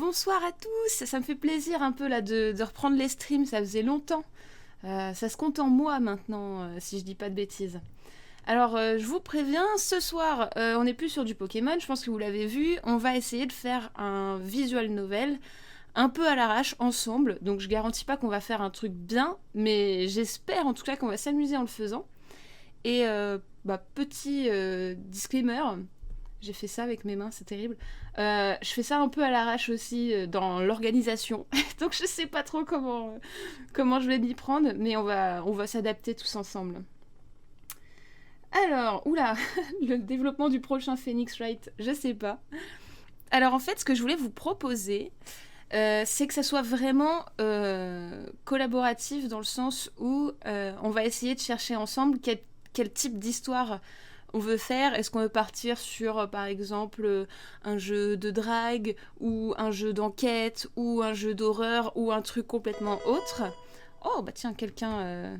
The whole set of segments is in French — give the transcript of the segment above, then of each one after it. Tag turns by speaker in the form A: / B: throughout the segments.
A: Bonsoir à tous, ça me fait plaisir un peu là de reprendre les streams, ça faisait longtemps. Ça se compte en mois maintenant, si je dis pas de bêtises. Alors, je vous préviens, ce soir, on n'est plus sur du Pokémon, je pense que vous l'avez vu. On va essayer de faire un visual novel, un peu à l'arrache, ensemble. Donc, je garantis pas qu'on va faire un truc bien, mais j'espère en tout cas qu'on va s'amuser en le faisant. Et, petit disclaimer, j'ai fait ça avec mes mains, c'est terrible. Je fais ça un peu à l'arrache aussi dans l'organisation. Donc, je sais pas trop comment je vais m'y prendre, mais on va s'adapter tous ensemble. Alors, oula, le développement du prochain Phoenix Wright, je sais pas. Alors en fait, ce que je voulais vous proposer, c'est que ça soit vraiment collaboratif dans le sens où on va essayer de chercher ensemble quel type d'histoire on veut faire. Est-ce qu'on veut partir sur, par exemple, un jeu de drague, ou un jeu d'enquête, ou un jeu d'horreur, ou un truc complètement autre. Oh, bah tiens, quelqu'un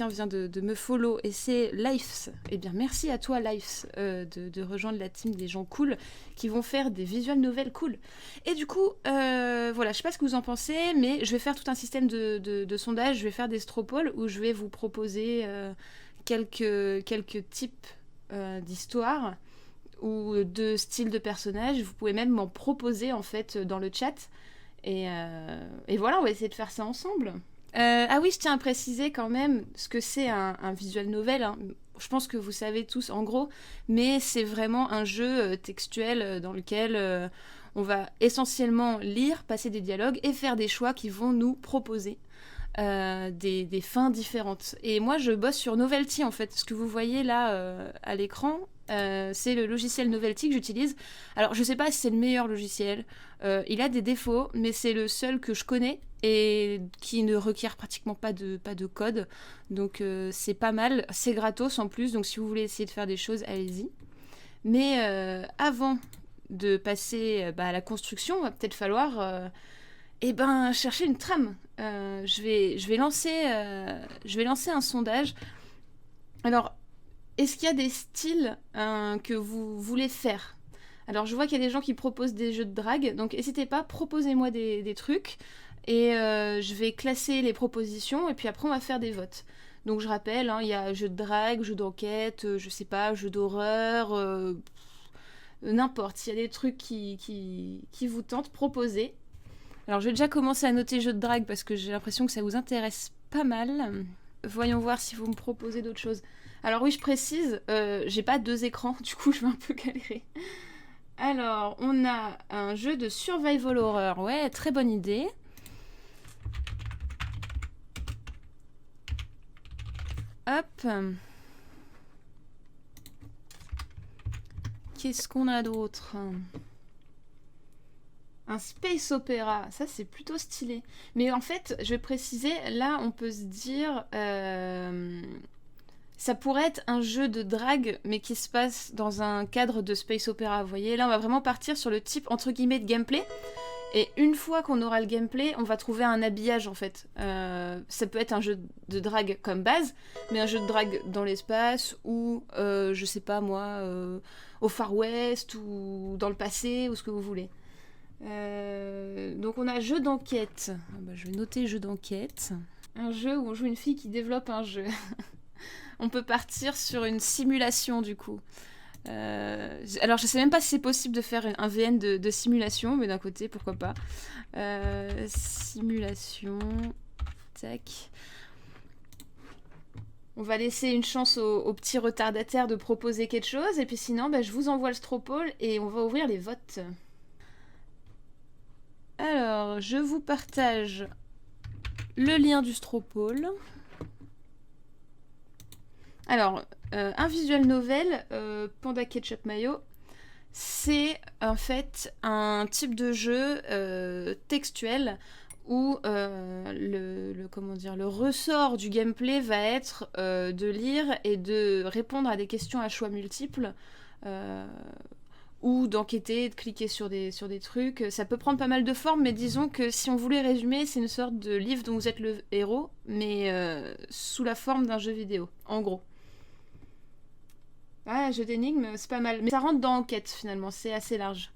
A: vient de me follow et c'est Lifes. Eh bien, merci à toi, Lifes, de rejoindre la team des gens cool qui vont faire des visual novels cool. Et du coup, voilà, je sais pas ce que vous en pensez, mais je vais faire tout un système de sondage. Je vais faire des straw polls où je vais vous proposer quelques types d'histoires ou de styles de personnages. Vous pouvez même m'en proposer en fait dans le chat. Et voilà, on va essayer de faire ça ensemble. Ah oui, je tiens à préciser quand même ce que c'est un visual novel. Hein. Je pense que vous savez tous en gros, mais c'est vraiment un jeu textuel dans lequel on va essentiellement lire, passer des dialogues et faire des choix qui vont nous proposer des fins différentes. Et moi, je bosse sur Novelty en fait. Ce que vous voyez là à l'écran, c'est le logiciel Novelty que j'utilise. Alors, je sais pas si c'est le meilleur logiciel. Il a des défauts, mais c'est le seul que je connais et qui ne requiert pratiquement pas de code. Donc, c'est pas mal. C'est gratos en plus. Donc, si vous voulez essayer de faire des choses, allez-y. Mais avant de passer à la construction, il va peut-être falloir chercher une trame. Je vais lancer un sondage. Alors, est-ce qu'il y a des styles que vous voulez faire? Alors, je vois qu'il y a des gens qui proposent des jeux de drague, donc n'hésitez pas, proposez-moi des trucs, et je vais classer les propositions, et puis après, on va faire des votes. Donc, je rappelle, hein, il y a jeu de drague, jeu d'enquête, je sais pas, jeu d'horreur, n'importe. S'il y a des trucs qui vous tentent, proposez. Alors, je vais déjà commencer à noter jeu de drague, parce que j'ai l'impression que ça vous intéresse pas mal. Voyons voir si vous me proposez d'autres choses. Alors oui, je précise, j'ai pas deux écrans, du coup je vais un peu galérer. Alors, on a un jeu de survival horror. Ouais, très bonne idée. Hop. Qu'est-ce qu'on a d'autre? Un space opéra, ça c'est plutôt stylé. Mais en fait, je vais préciser, là on peut se dire... ça pourrait être un jeu de drague, mais qui se passe dans un cadre de space opéra, vous voyez. Là, on va vraiment partir sur le type, entre guillemets, de gameplay. Et une fois qu'on aura le gameplay, on va trouver un habillage, en fait. Ça peut être un jeu de drague comme base, mais un jeu de drague dans l'espace, ou, je sais pas moi, au Far West, ou dans le passé, ou ce que vous voulez. Donc on a jeu d'enquête. Je vais noter jeu d'enquête. Un jeu où on joue une fille qui développe un jeu. On peut partir sur une simulation du coup. Alors je sais même pas si c'est possible de faire un VN de simulation, mais d'un côté pourquoi pas. Simulation. Tac. On va laisser une chance aux petits retardataires de proposer quelque chose, et puis sinon je vous envoie le straw poll et on va ouvrir les votes. Alors je vous partage le lien du straw poll. Alors, un visual novel, Panda Ketchup Mayo, c'est en fait un type de jeu textuel où le ressort du gameplay va être de lire et de répondre à des questions à choix multiples, ou d'enquêter, de cliquer sur des trucs. Ça peut prendre pas mal de formes, mais disons que si on voulait résumer, c'est une sorte de livre dont vous êtes le héros, mais sous la forme d'un jeu vidéo, en gros. Ah, jeu d'énigmes, c'est pas mal. Mais ça rentre dans enquête, finalement, c'est assez large.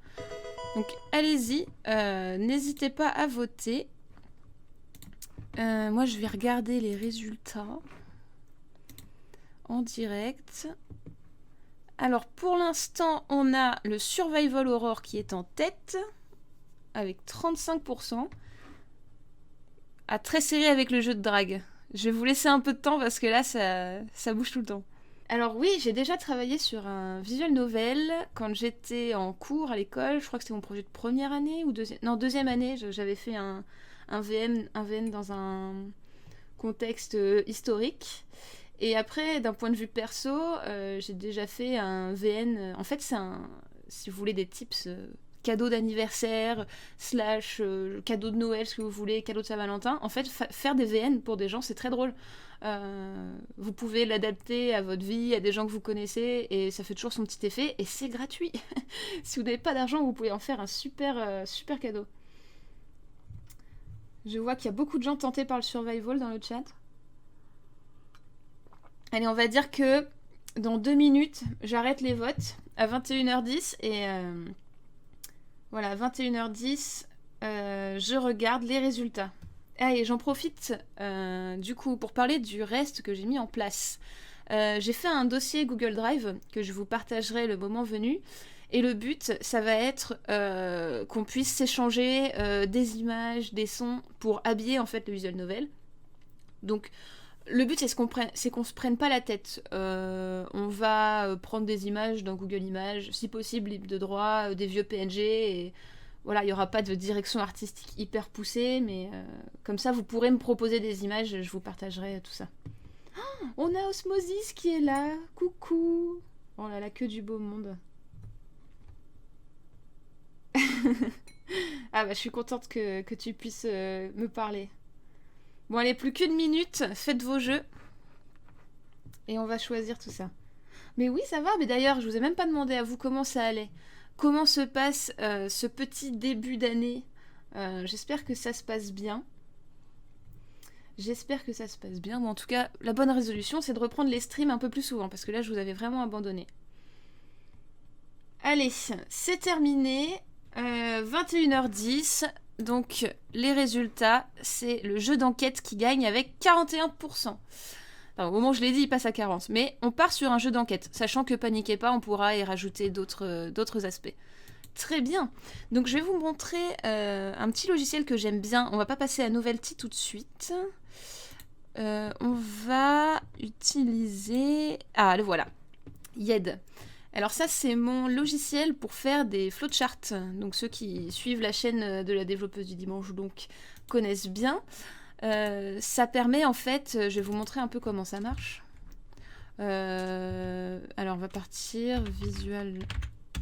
A: Donc allez-y, n'hésitez pas à voter. Moi je vais regarder les résultats en direct. Alors pour l'instant on a le Survival Horror qui est en tête avec 35%. Très serré avec le jeu de drague. Je vais vous laisser un peu de temps parce que là ça bouge tout le temps. Alors oui, j'ai déjà travaillé sur un visual novel quand j'étais en cours à l'école. Je crois que c'était mon projet de première année ou deuxième... Non, deuxième année. J'avais fait un VM dans un contexte historique. Et après, d'un point de vue perso, j'ai déjà fait un VN. En fait, c'est si vous voulez des tips cadeaux d'anniversaire, slash cadeaux de Noël, ce que vous voulez, cadeaux de Saint-Valentin. En fait, faire des VN pour des gens, c'est très drôle. Vous pouvez l'adapter à votre vie, à des gens que vous connaissez, et ça fait toujours son petit effet, et c'est gratuit. Si vous n'avez pas d'argent, vous pouvez en faire un super, super cadeau. Je vois qu'il y a beaucoup de gens tentés par le survival dans le chat. Allez, on va dire que dans 2 minutes, j'arrête les votes à 21h10, et voilà, 21h10, je regarde les résultats. Ah, et j'en profite du coup pour parler du reste que j'ai mis en place. J'ai fait un dossier Google Drive que je vous partagerai le moment venu. Et le but, ça va être qu'on puisse s'échanger des images, des sons pour habiller en fait le visual novel. Donc le but, c'est qu'on se prenne pas la tête. On va prendre des images dans Google Images, si possible libre de droit, des vieux PNG et... Voilà, il n'y aura pas de direction artistique hyper poussée, mais comme ça, vous pourrez me proposer des images, je vous partagerai tout ça. Oh, on a Osmosis qui est là. Coucou. Oh là là, que du beau monde. Ah bah, je suis contente que tu puisses me parler. Bon, allez, plus qu'une minute, faites vos jeux. Et on va choisir tout ça. Mais oui, ça va, mais d'ailleurs, je vous ai même pas demandé à vous comment ça allait. Comment se passe ce petit début d'année? J'espère que ça se passe bien. J'espère que ça se passe bien. Bon, en tout cas, la bonne résolution, c'est de reprendre les streams un peu plus souvent, parce que là, je vous avais vraiment abandonné. Allez, c'est terminé. 21h10. Donc, les résultats, c'est le jeu d'enquête qui gagne avec 41%. Enfin, au moment où je l'ai dit, il passe à 40. Mais on part sur un jeu d'enquête, sachant que paniquez pas, on pourra y rajouter d'autres aspects. Très bien. Donc je vais vous montrer un petit logiciel que j'aime bien. On va pas passer à Novelty tout de suite. On va utiliser... Ah, le voilà. YED. Alors ça, c'est mon logiciel pour faire des flowcharts. Donc ceux qui suivent la chaîne de la développeuse du dimanche donc connaissent bien. Ça permet en fait, je vais vous montrer un peu comment ça marche. Alors on va partir, visual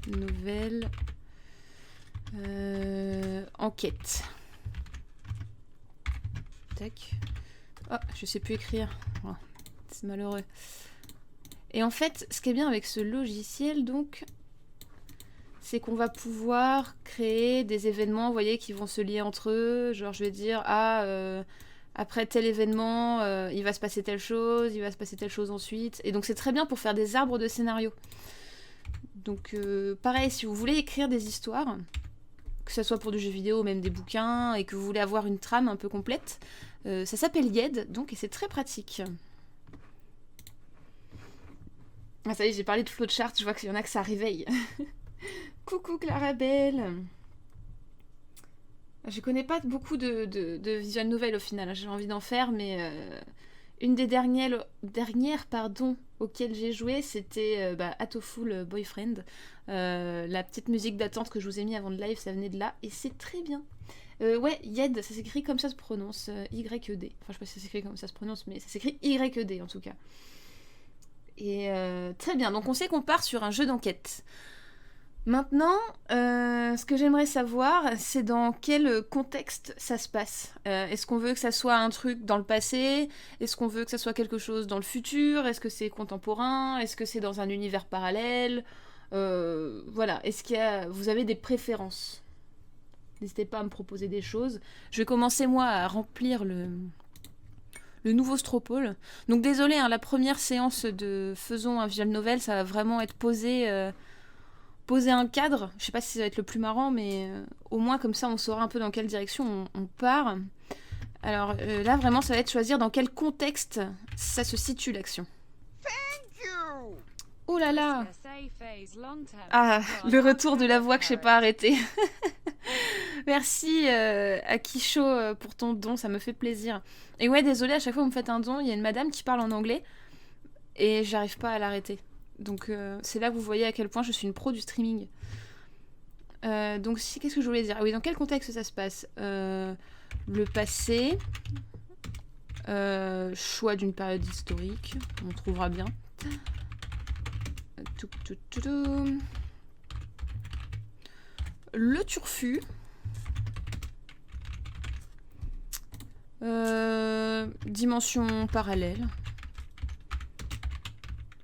A: novel, enquête. Tac. Oh, je sais plus écrire. Oh, c'est malheureux. Et en fait, ce qui est bien avec ce logiciel, donc, c'est qu'on va pouvoir créer des événements, vous voyez, qui vont se lier entre eux. Genre, je vais dire, après tel événement, il va se passer telle chose, il va se passer telle chose ensuite. Et donc, c'est très bien pour faire des arbres de scénario. Donc, pareil, si vous voulez écrire des histoires, que ce soit pour du jeu vidéo ou même des bouquins, et que vous voulez avoir une trame un peu complète, ça s'appelle YED, donc, et c'est très pratique. Ah, ça y est, j'ai parlé de flowchart, je vois qu'il y en a que ça réveille. Coucou Clarabelle. Je connais pas beaucoup de visual novel au final, j'ai envie d'en faire, mais une des dernières auxquelles j'ai joué, c'était Atoful Boyfriend. La petite musique d'attente que je vous ai mis avant le live, ça venait de là, et c'est très bien. Ouais, YED, ça s'écrit comme ça se prononce, Y-E-D. Enfin, je sais pas si ça s'écrit comme ça se prononce, mais ça s'écrit Y-E-D en tout cas. Et très bien, donc on sait qu'on part sur un jeu d'enquête. Maintenant, ce que j'aimerais savoir, c'est dans quel contexte ça se passe. Est-ce qu'on veut que ça soit un truc dans le passé? Est-ce qu'on veut que ça soit quelque chose dans le futur? Est-ce que c'est contemporain? Est-ce que c'est dans un univers parallèle? Voilà, vous avez des préférences? N'hésitez pas à me proposer des choses. Je vais commencer moi à remplir le nouveau Stropole. Donc désolé, hein, la première séance de Faisons un visual novel, ça va vraiment être posé poser un cadre. Je sais pas si ça va être le plus marrant, mais au moins comme ça on saura un peu dans quelle direction on part. Alors là vraiment ça va être choisir dans quel contexte ça se situe l'action. Oh là là! Ah, le retour de la voix que je sais pas arrêter. Merci à Kisho pour ton don, ça me fait plaisir. Et ouais, désolé, à chaque fois que vous me faites un don, il y a une madame qui parle en anglais et j'arrive pas à l'arrêter. Donc c'est là que vous voyez à quel point je suis une pro du streaming. Donc qu'est-ce que je voulais dire? Ah oui, dans quel contexte ça se passe? Le passé, choix d'une période historique, on trouvera bien. Le turfu. Dimension parallèle.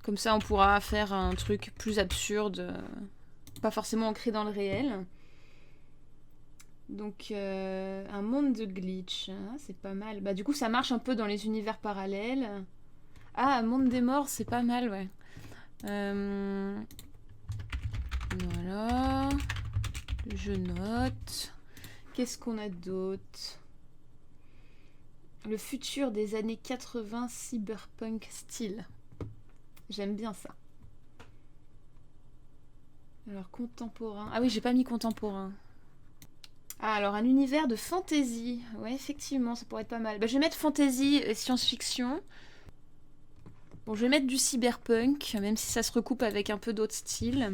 A: Comme ça, on pourra faire un truc plus absurde, pas forcément ancré dans le réel. Donc, un monde de glitch, hein, c'est pas mal. Bah, du coup, ça marche un peu dans les univers parallèles. Ah, un monde des morts, c'est pas mal, ouais. Voilà. Je note. Qu'est-ce qu'on a d'autre? Le futur des années 80 cyberpunk style. J'aime bien ça. Alors, contemporain. Ah oui, j'ai pas mis contemporain. Ah, alors un univers de fantasy. Ouais, effectivement, ça pourrait être pas mal. Bah, je vais mettre fantasy et science-fiction. Bon, je vais mettre du cyberpunk, même si ça se recoupe avec un peu d'autres styles.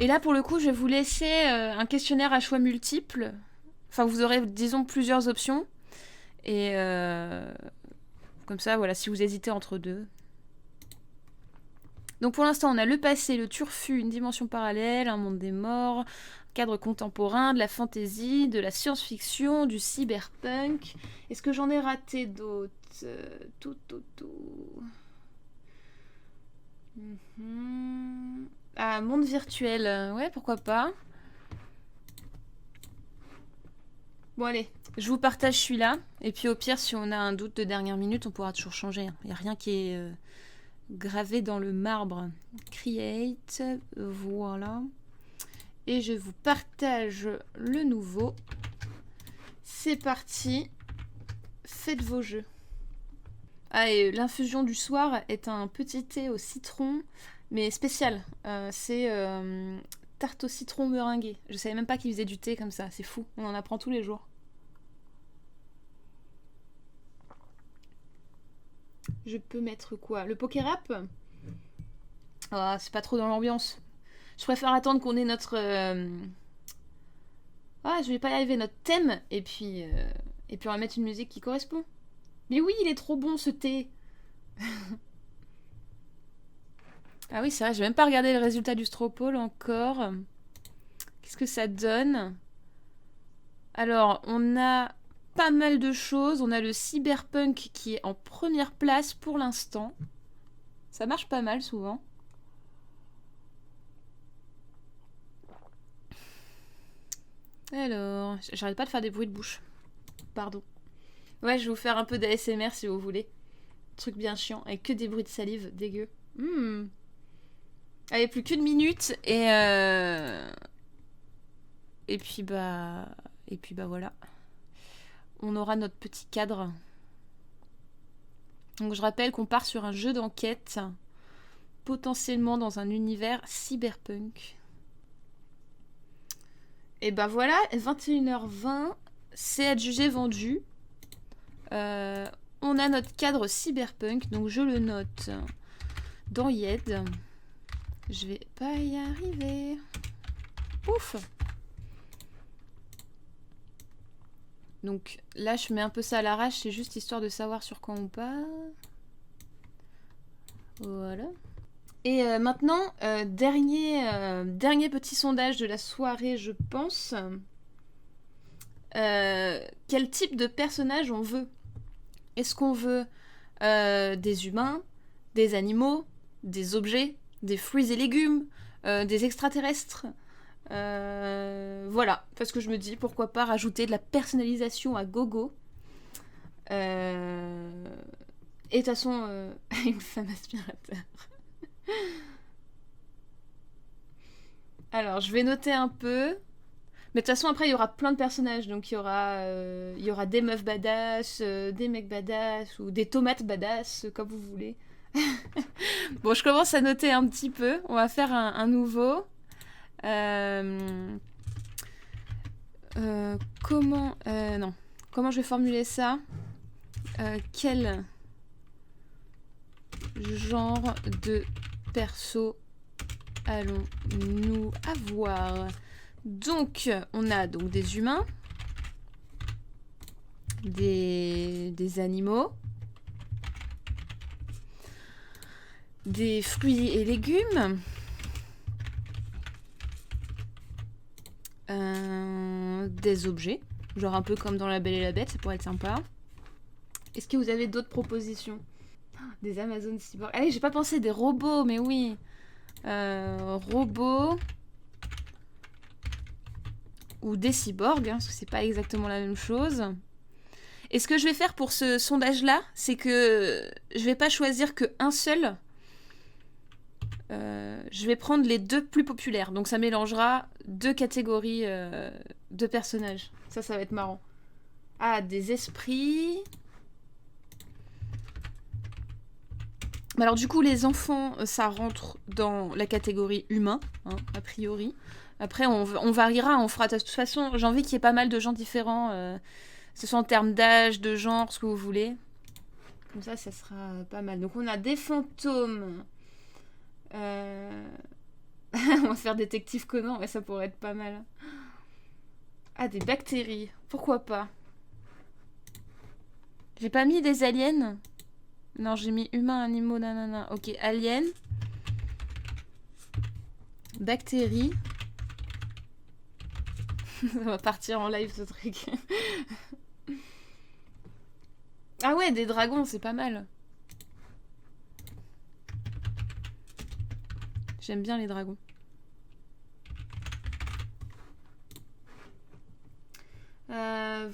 A: Et là, pour le coup, je vais vous laisser un questionnaire à choix multiples. Enfin, vous aurez, disons, plusieurs options. Et comme ça, voilà, si vous hésitez entre deux. Donc pour l'instant, on a le passé, le turfu, une dimension parallèle, un monde des morts, un cadre contemporain, de la fantasy, de la science-fiction, du cyberpunk. Est-ce que j'en ai raté d'autres? Tout. Ah, monde virtuel. Ouais, pourquoi pas. Bon, allez, je vous partage celui-là. Et puis au pire, si on a un doute de dernière minute, on pourra toujours changer. Il n'y a rien qui est gravé dans le marbre. Create, voilà. Et je vous partage le nouveau. C'est parti. Faites vos jeux. Ah, et l'infusion du soir est un petit thé au citron, mais spécial. C'est tarte au citron meringuée. Je savais même pas qu'ils faisaient du thé comme ça. C'est fou. On en apprend tous les jours. Je peux mettre quoi? Le poké rap? Ah, c'est pas trop dans l'ambiance. Je préfère attendre qu'on ait notre... Ah, je vais pas y arriver, notre thème. Et puis on va mettre une musique qui correspond. Mais oui, il est trop bon ce thé. Ah oui, c'est vrai, j'ai même pas regardé le résultat du Stropole encore. Qu'est-ce que ça donne? Alors, on a pas mal de choses. On a le cyberpunk qui est en première place pour l'instant. Ça marche pas mal souvent. Alors, j'arrête pas de faire des bruits de bouche. Pardon. Ouais, je vais vous faire un peu d'ASMR si vous voulez. Truc bien chiant, avec que des bruits de salive, dégueu. Allez, plus qu'une minute et puis bah voilà. On aura notre petit cadre. Donc je rappelle qu'on part sur un jeu d'enquête, potentiellement dans un univers cyberpunk. Et bah voilà, 21h20, c'est adjugé vendu. On a notre cadre cyberpunk, donc je le note dans YED. Je vais pas y arriver. Ouf! Donc là, je mets un peu ça à l'arrache, c'est juste histoire de savoir sur quoi on part. Voilà. Et maintenant, dernier petit sondage de la soirée, je pense. Quel type de personnage on veut? Est-ce qu'on veut des humains, des animaux, des objets, des fruits et légumes, des extraterrestres? Voilà, parce que je me dis pourquoi pas rajouter de la personnalisation à gogo. Et de toute façon, une femme aspirateur. Alors, je vais noter un peu. Mais de toute façon, après, il y aura plein de personnages. Donc, il y aura des meufs badass, des mecs badass, ou des tomates badass, comme vous voulez. Bon, je commence à noter un petit peu. On va faire un nouveau. Comment... non. Comment je vais formuler ça? Quel genre de perso allons-nous avoir? Donc, on a donc des humains, des animaux, des fruits et légumes, des objets, genre un peu comme dans La Belle et la Bête, ça pourrait être sympa. Est-ce que vous avez d'autres propositions? Des Amazones cyborgs. Allez, j'ai pas pensé des robots, mais oui. Robots. Ou des cyborgs, hein, parce que c'est pas exactement la même chose. Et ce que je vais faire pour ce sondage-là, c'est que je vais pas choisir qu'un seul. Je vais prendre les deux plus populaires. Donc ça mélangera deux catégories de personnages. Ça va être marrant. Ah, des esprits. Alors du coup, les enfants, ça rentre dans la catégorie humain, hein, a priori. Après, on variera, on fera de toute façon. J'ai envie qu'il y ait pas mal de gens différents, que ce soit en termes d'âge, de genre, ce que vous voulez. Comme ça sera pas mal. Donc on a des fantômes. On va faire détective Conan, mais ça pourrait être pas mal. Ah, des bactéries. Pourquoi pas? J'ai pas mis des aliens? Non, j'ai mis humains, animaux, nanana. Ok, aliens. Bactéries. Ça va partir en live ce truc. Ah ouais, des dragons, c'est pas mal. J'aime bien les dragons.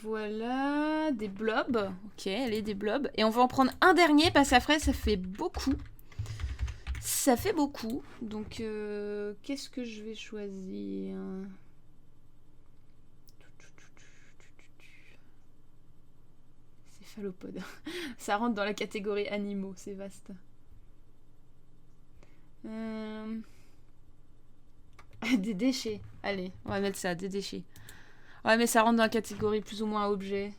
A: Voilà, des blobs. Ok, allez, des blobs. Et on va en prendre un dernier parce qu'après, ça fait beaucoup. Ça fait beaucoup. Donc, qu'est-ce que je vais choisir? Céphalopode. Ça rentre dans la catégorie animaux, c'est vaste. Des déchets. Allez, on va mettre ça, des déchets. Ouais, mais ça rentre dans la catégorie plus ou moins objet.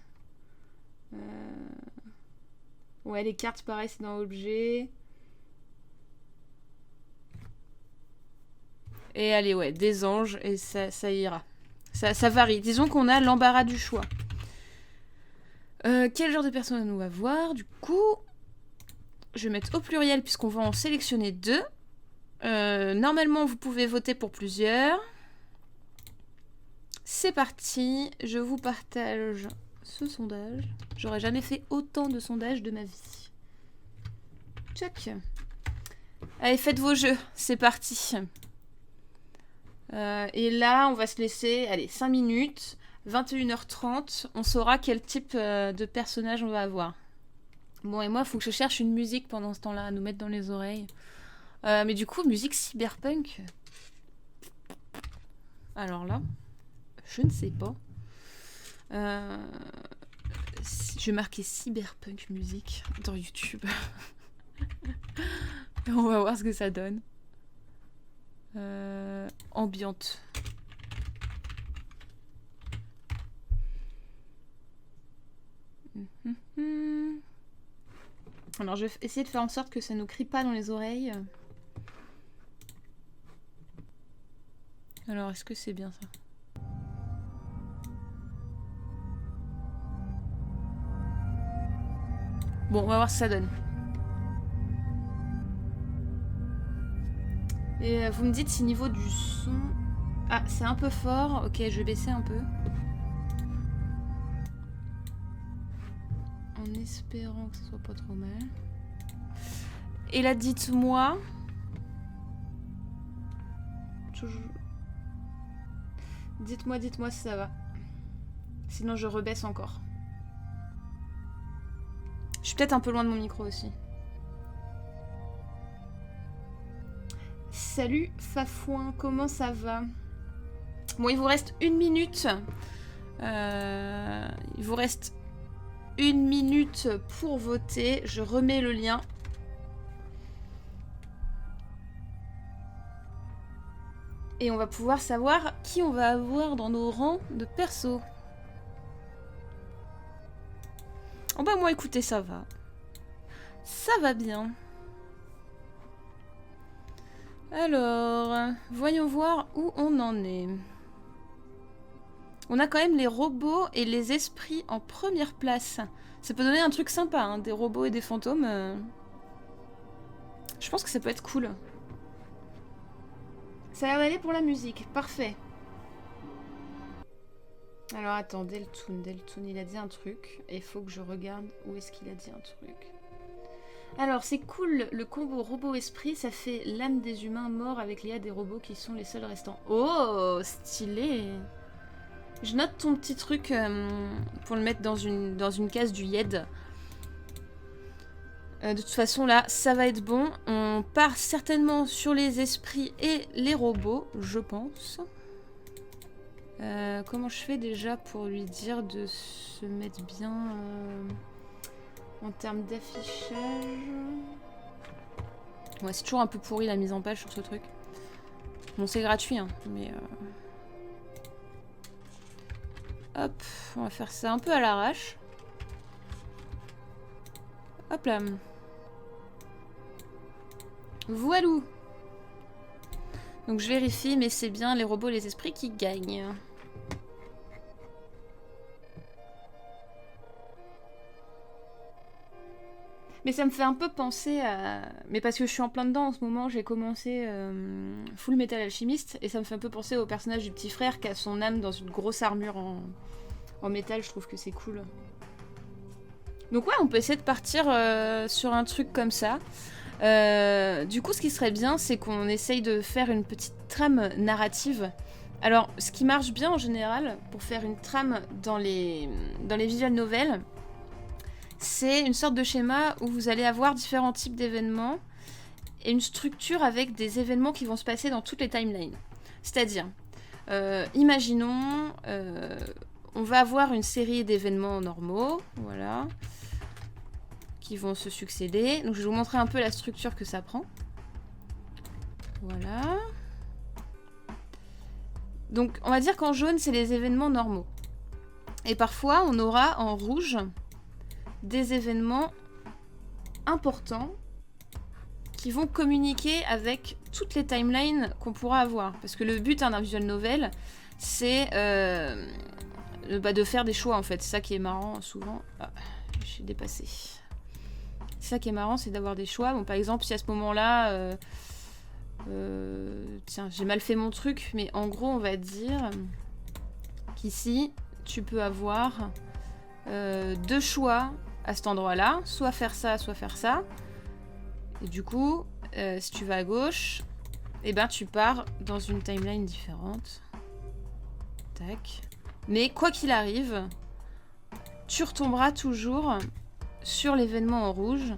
A: Ouais, les cartes, pareil, c'est dans objet. Et allez, ouais, des anges, et ça ira. Ça varie. Disons qu'on a l'embarras du choix. Quel genre de personne on va voir? Du coup, je vais mettre au pluriel puisqu'on va en sélectionner deux. Normalement, vous pouvez voter pour plusieurs. C'est parti, je vous partage ce sondage. J'aurais jamais fait autant de sondages de ma vie. Tchac. Allez, faites vos jeux, c'est parti. Et là, on va se laisser, allez, 5 minutes, 21h30, on saura quel type de personnage on va avoir. Bon, et moi, il faut que je cherche une musique pendant ce temps-là à nous mettre dans les oreilles. Mais du coup, musique cyberpunk. Alors là, je ne sais pas. Je vais marquer cyberpunk musique dans YouTube. Et on va voir ce que ça donne. Ambiante. Alors je vais essayer de faire en sorte que ça ne nous crie pas dans les oreilles. Alors est-ce que c'est bien ça? Bon, on va voir ce que ça donne. Et vous me dites si niveau du son... Ah, c'est un peu fort. Ok, je vais baisser un peu. En espérant que ce soit pas trop mal. Et là, dites-moi... Dites-moi si ça va. Sinon, je rebaisse encore. Je suis peut-être un peu loin de mon micro aussi. Salut Fafouin, comment ça va? Bon, il vous reste 1 minute. Il vous reste 1 minute pour voter. Je remets le lien. Et on va pouvoir savoir qui on va avoir dans nos rangs de perso. Oh bah moi écoutez, ça va. Ça va bien. Alors, voyons voir où on en est. On a quand même les robots et les esprits en première place. Ça peut donner un truc sympa, hein, des robots et des fantômes. Je pense que ça peut être cool. Ça a l'air d'aller pour la musique, parfait. Alors attends, Deltoon, il a dit un truc. Et il faut que je regarde où est-ce qu'il a dit un truc. Alors c'est cool, le combo robot-esprit, ça fait l'âme des humains morts avec l'IA des robots qui sont les seuls restants. Oh, stylé! Je note ton petit truc pour le mettre dans une case du YED. De toute façon, là, ça va être bon. On part certainement sur les esprits et les robots, je pense. Comment je fais déjà pour lui dire de se mettre bien en termes d'affichage? Ouais, c'est toujours un peu pourri la mise en page sur ce truc. Bon, c'est gratuit, hein, mais... Hop, on va faire ça un peu à l'arrache. Hop là. Voilou. Donc je vérifie, mais c'est bien les robots et les esprits qui gagnent. Mais ça me fait un peu penser à... Mais parce que je suis en plein dedans en ce moment, j'ai commencé Full Metal Alchemist, et ça me fait un peu penser au personnage du petit frère qui a son âme dans une grosse armure en métal, je trouve que c'est cool. Donc ouais, on peut essayer de partir sur un truc comme ça. Du coup, ce qui serait bien, c'est qu'on essaye de faire une petite trame narrative. Alors, ce qui marche bien en général, pour faire une trame dans les visual novels, c'est une sorte de schéma où vous allez avoir différents types d'événements et une structure avec des événements qui vont se passer dans toutes les timelines. C'est-à-dire, imaginons, on va avoir une série d'événements normaux, voilà, qui vont se succéder. Donc je vais vous montrer un peu la structure que ça prend. Voilà. Donc on va dire qu'en jaune, c'est les événements normaux. Et parfois, on aura en rouge des événements importants qui vont communiquer avec toutes les timelines qu'on pourra avoir. Parce que le but d'un visual novel, c'est de faire des choix, en fait. C'est ça qui est marrant, souvent. Ah, je suis dépassée. C'est ça qui est marrant, c'est d'avoir des choix. Bon, par exemple, si à ce moment-là... tiens, j'ai mal fait mon truc, mais en gros, on va dire qu'ici, tu peux avoir deux choix à cet endroit-là, soit faire ça, soit faire ça. Et du coup, si tu vas à gauche, eh ben, tu pars dans une timeline différente. Tac. Mais quoi qu'il arrive, tu retomberas toujours sur l'événement en rouge,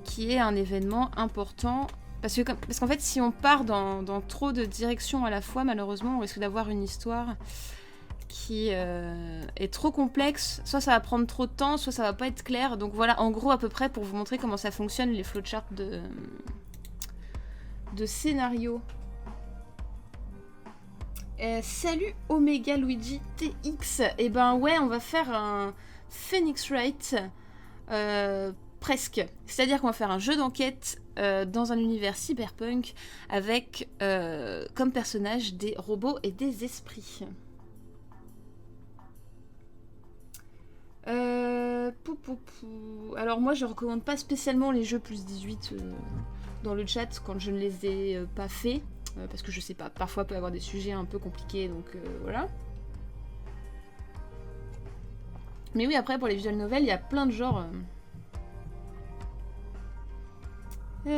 A: qui est un événement important. Parce qu'en fait, si on part dans trop de directions à la fois, malheureusement, on risque d'avoir une histoire qui est trop complexe. Soit ça va prendre trop de temps, soit ça va pas être clair. Donc voilà, en gros, à peu près, pour vous montrer comment ça fonctionne, les flowcharts de scénario. Salut Omega Luigi TX. Et ben ouais, on va faire un Phoenix Wright presque. C'est-à-dire qu'on va faire un jeu d'enquête dans un univers cyberpunk avec comme personnage des robots et des esprits. Alors moi je recommande pas spécialement les jeux plus 18 dans le chat quand je ne les ai pas faits. Parce que je sais pas, parfois peut y avoir des sujets un peu compliqués, donc voilà. Mais oui, après pour les visual novels, il y a plein de genres. Qui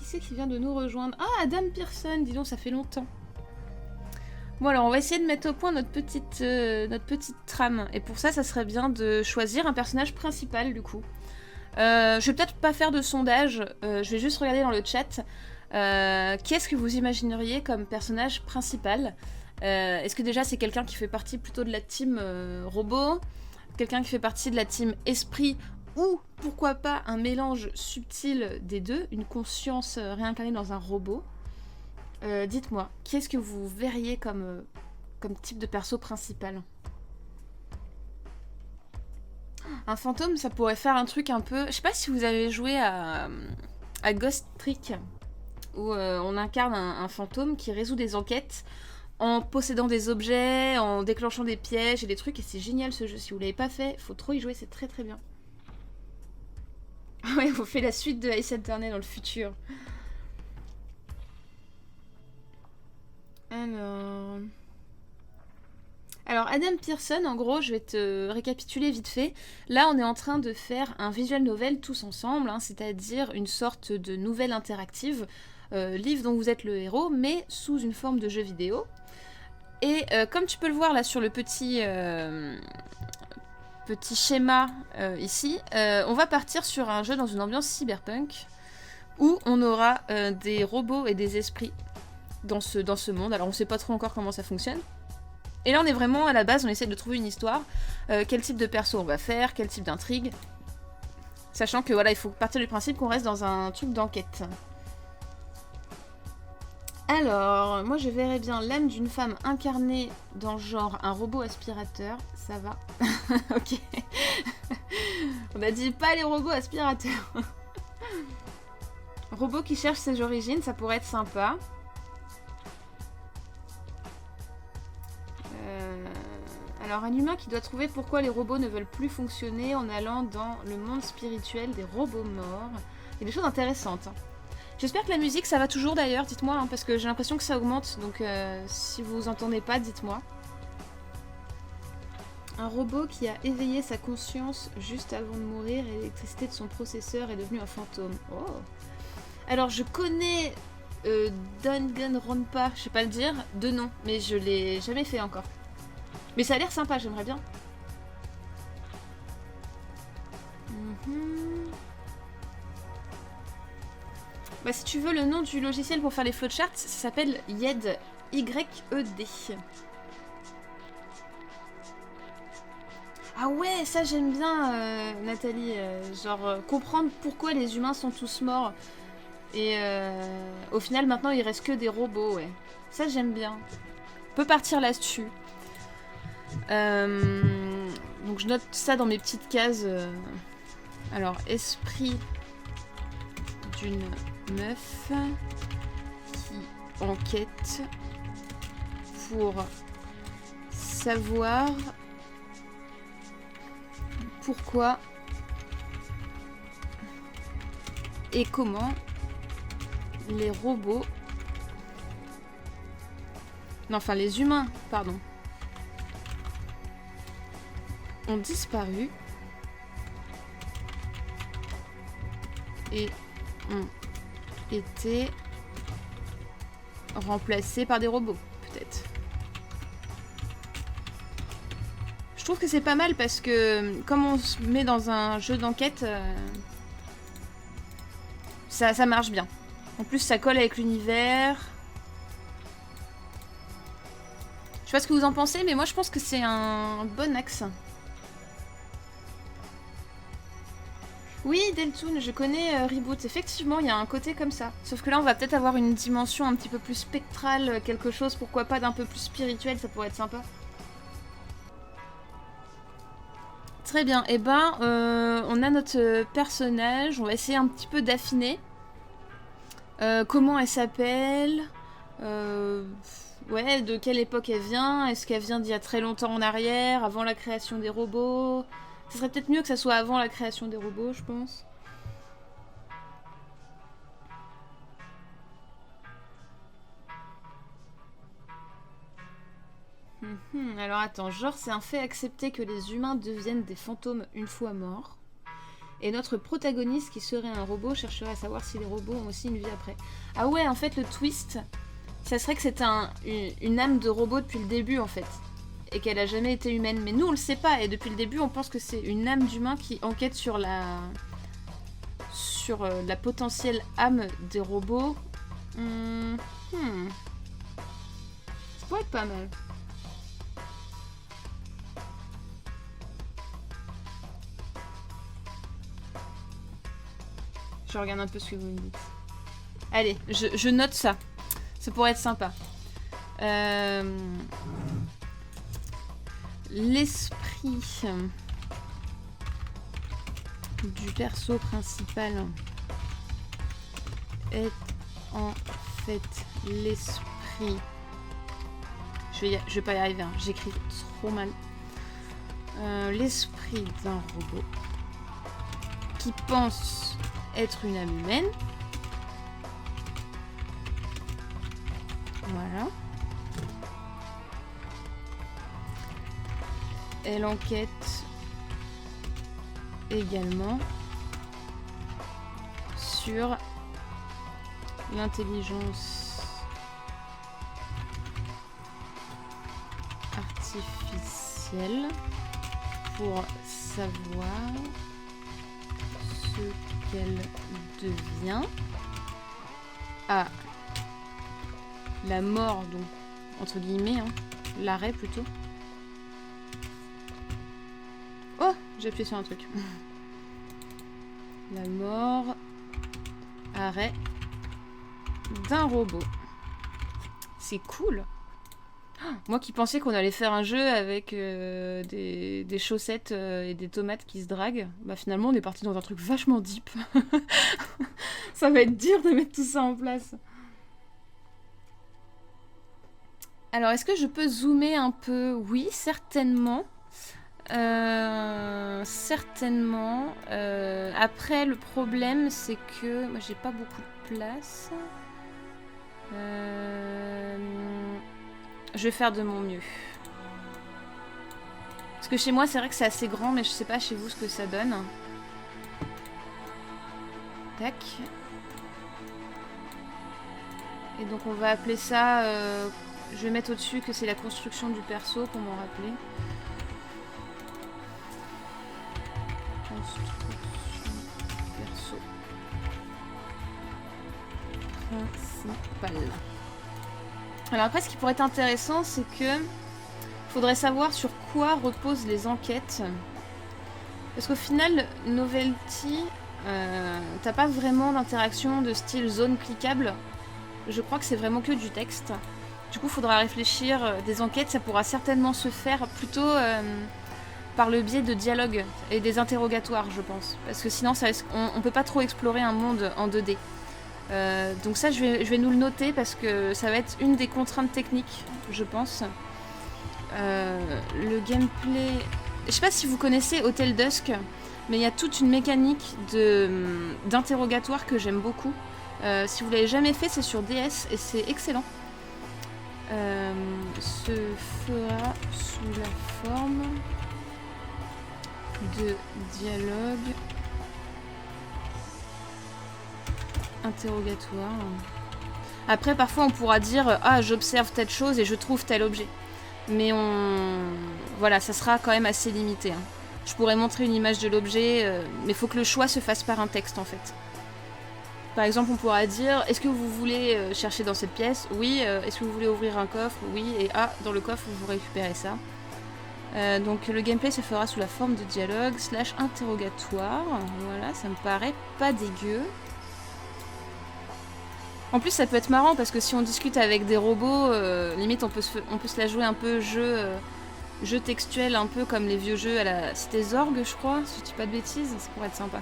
A: c'est qui vient de nous rejoindre? Ah, Adam Pearson, dis donc, ça fait longtemps. Bon alors, on va essayer de mettre au point notre petite trame. Et pour ça, ça serait bien de choisir un personnage principal, du coup. Je vais peut-être pas faire de sondage, je vais juste regarder dans le chat. Qui est-ce que vous imagineriez comme personnage principal? Est-ce que déjà c'est quelqu'un qui fait partie plutôt de la team robot? Quelqu'un qui fait partie de la team esprit? Ou pourquoi pas un mélange subtil des deux? Une conscience réincarnée dans un robot? Dites-moi, qui est-ce que vous verriez comme type de perso principal? Un fantôme, ça pourrait faire un truc un peu... Je sais pas si vous avez joué à Ghost Trick, où on incarne un fantôme qui résout des enquêtes en possédant des objets, en déclenchant des pièges et des trucs, et c'est génial ce jeu. Si vous l'avez pas fait, faut trop y jouer, c'est très très bien. Ouais, on fait la suite de Ace Attorney dans le futur. Alors, Adam Pearson, en gros, je vais te récapituler vite fait. Là, on est en train de faire un visual novel tous ensemble, hein, c'est-à-dire une sorte de nouvelle interactive, livre dont vous êtes le héros, mais sous une forme de jeu vidéo. Et comme tu peux le voir là sur le petit schéma ici, on va partir sur un jeu dans une ambiance cyberpunk, où on aura des robots et des esprits dans ce monde. Alors on sait pas trop encore comment ça fonctionne. Et là on est vraiment à la base, on essaie de trouver une histoire, quel type de perso on va faire, quel type d'intrigue. Sachant que voilà, il faut partir du principe qu'on reste dans un truc d'enquête. Alors, moi je verrais bien l'âme d'une femme incarnée dans genre un robot aspirateur. Ça va. Ok. On a dit pas les robots aspirateurs. Robot qui cherche ses origines, ça pourrait être sympa. Alors, un humain qui doit trouver pourquoi les robots ne veulent plus fonctionner en allant dans le monde spirituel des robots morts. Il y a des choses intéressantes. Hein. J'espère que la musique, ça va toujours d'ailleurs, dites-moi, hein, parce que j'ai l'impression que ça augmente, donc si vous entendez pas, dites-moi. Un robot qui a éveillé sa conscience juste avant de mourir et l'électricité de son processeur est devenu un fantôme. Oh. Alors, je connais Danganronpa, je sais pas le dire, de nom, mais je l'ai jamais fait encore. Mais ça a l'air sympa, j'aimerais bien. Bah, si tu veux le nom du logiciel pour faire les flowcharts, ça s'appelle YED. Y-E-D. Ah ouais, ça j'aime bien, Nathalie. Genre, comprendre pourquoi les humains sont tous morts. Et au final, maintenant, il reste que des robots, ouais. Ça, j'aime bien. On peut partir là-dessus. Donc, je note ça dans mes petites cases. Alors, esprit d'une meuf qui enquête pour savoir pourquoi et comment les robots... Non, enfin les humains, pardon, ont disparu et ont été remplacés par des robots, peut-être. Je trouve que c'est pas mal parce que comme on se met dans un jeu d'enquête, ça marche bien. En plus, ça colle avec l'univers. Je sais pas ce que vous en pensez, mais moi je pense que c'est un bon axe. Oui, Deltoon, je connais Reboot. Effectivement, il y a un côté comme ça. Sauf que là, on va peut-être avoir une dimension un petit peu plus spectrale, quelque chose, pourquoi pas, d'un peu plus spirituel, ça pourrait être sympa. Très bien, et ben, on a notre personnage, on va essayer un petit peu d'affiner. Comment elle s'appelle, ouais, de quelle époque elle vient, est-ce qu'elle vient d'il y a très longtemps en arrière, avant la création des robots? Ce serait peut-être mieux que ça soit avant la création des robots, je pense. Alors attends, genre c'est un fait accepté que les humains deviennent des fantômes une fois morts. Et notre protagoniste, qui serait un robot, chercherait à savoir si les robots ont aussi une vie après. Ah ouais, en fait, le twist, ça serait que c'est une âme de robot depuis le début, en fait. Et qu'elle a jamais été humaine. Mais nous, on le sait pas. Et depuis le début, on pense que c'est une âme d'humain qui enquête sur la potentielle âme des robots. Ça pourrait être pas mal. Je regarde un peu ce que vous me dites. Allez, je note ça. Ça pourrait être sympa. L'esprit du perso principal est en fait l'esprit. Je vais pas y arriver, hein. J'écris trop mal. L'esprit d'un robot qui pense être une âme humaine. Voilà. Elle enquête également sur l'intelligence artificielle pour savoir ce qu'elle devient à la mort, donc entre guillemets, hein, l'arrêt plutôt. Oh, j'ai appuyé sur un truc. La mort, arrêt d'un robot. C'est cool. Moi qui pensais qu'on allait faire un jeu avec des chaussettes et des tomates qui se draguent, bah finalement on est parti dans un truc vachement deep. Ça va être dur de mettre tout ça en place. Alors est-ce que je peux zoomer un peu? Oui, certainement. Certainement. Après le problème c'est que moi j'ai pas beaucoup de place. Je vais faire de mon mieux. Parce que chez moi, c'est vrai que c'est assez grand, mais je sais pas chez vous ce que ça donne. Tac. Et donc on va appeler ça... je vais mettre au-dessus que c'est la construction du perso pour m'en rappeler. Construction perso. Principal. Alors après, ce qui pourrait être intéressant, c'est que faudrait savoir sur quoi reposent les enquêtes. Parce qu'au final, Novelty, t'as pas vraiment d'interaction de style zone cliquable. Je crois que c'est vraiment que du texte. Du coup, faudra réfléchir. Des enquêtes, ça pourra certainement se faire plutôt par le biais de dialogues et des interrogatoires, je pense. Parce que sinon, on peut pas trop explorer un monde en 2D. Donc ça je vais nous le noter parce que ça va être une des contraintes techniques, je pense. Le gameplay... Je sais pas si vous connaissez Hotel Dusk, mais il y a toute une mécanique d'interrogatoire que j'aime beaucoup. Si vous l'avez jamais fait, c'est sur DS et c'est excellent. Se fera sous la forme de dialogue interrogatoire. Après, parfois, on pourra dire « Ah, j'observe telle chose et je trouve tel objet. » Mais voilà, ça sera quand même assez limité. Hein. Je pourrais montrer une image de l'objet, mais il faut que le choix se fasse par un texte, en fait. Par exemple, on pourra dire « Est-ce que vous voulez chercher dans cette pièce ? Oui. Est-ce que vous voulez ouvrir un coffre ? Oui. Et ah, dans le coffre, vous récupérez ça. » Donc, le gameplay se fera sous la forme de dialogue / interrogatoire. Voilà, ça me paraît pas dégueu. En plus, ça peut être marrant parce que si on discute avec des robots, limite on peut se la jouer un peu jeu textuel, un peu comme les vieux jeux à la Cité Zorg, je crois, si je dis pas de bêtises, ça pourrait être sympa.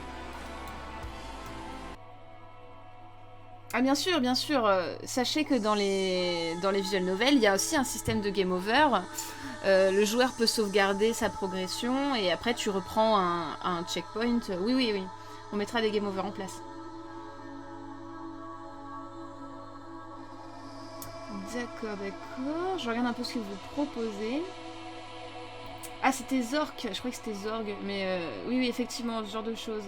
A: Ah bien sûr, sachez que dans les visual novels, il y a aussi un système de game over. Le joueur peut sauvegarder sa progression et après tu reprends un checkpoint. Oui, on mettra des game over en place. D'accord. Je regarde un peu ce que vous proposez. Ah, c'était Zork. Je croyais que c'était Zorg. Mais oui, effectivement, ce genre de choses.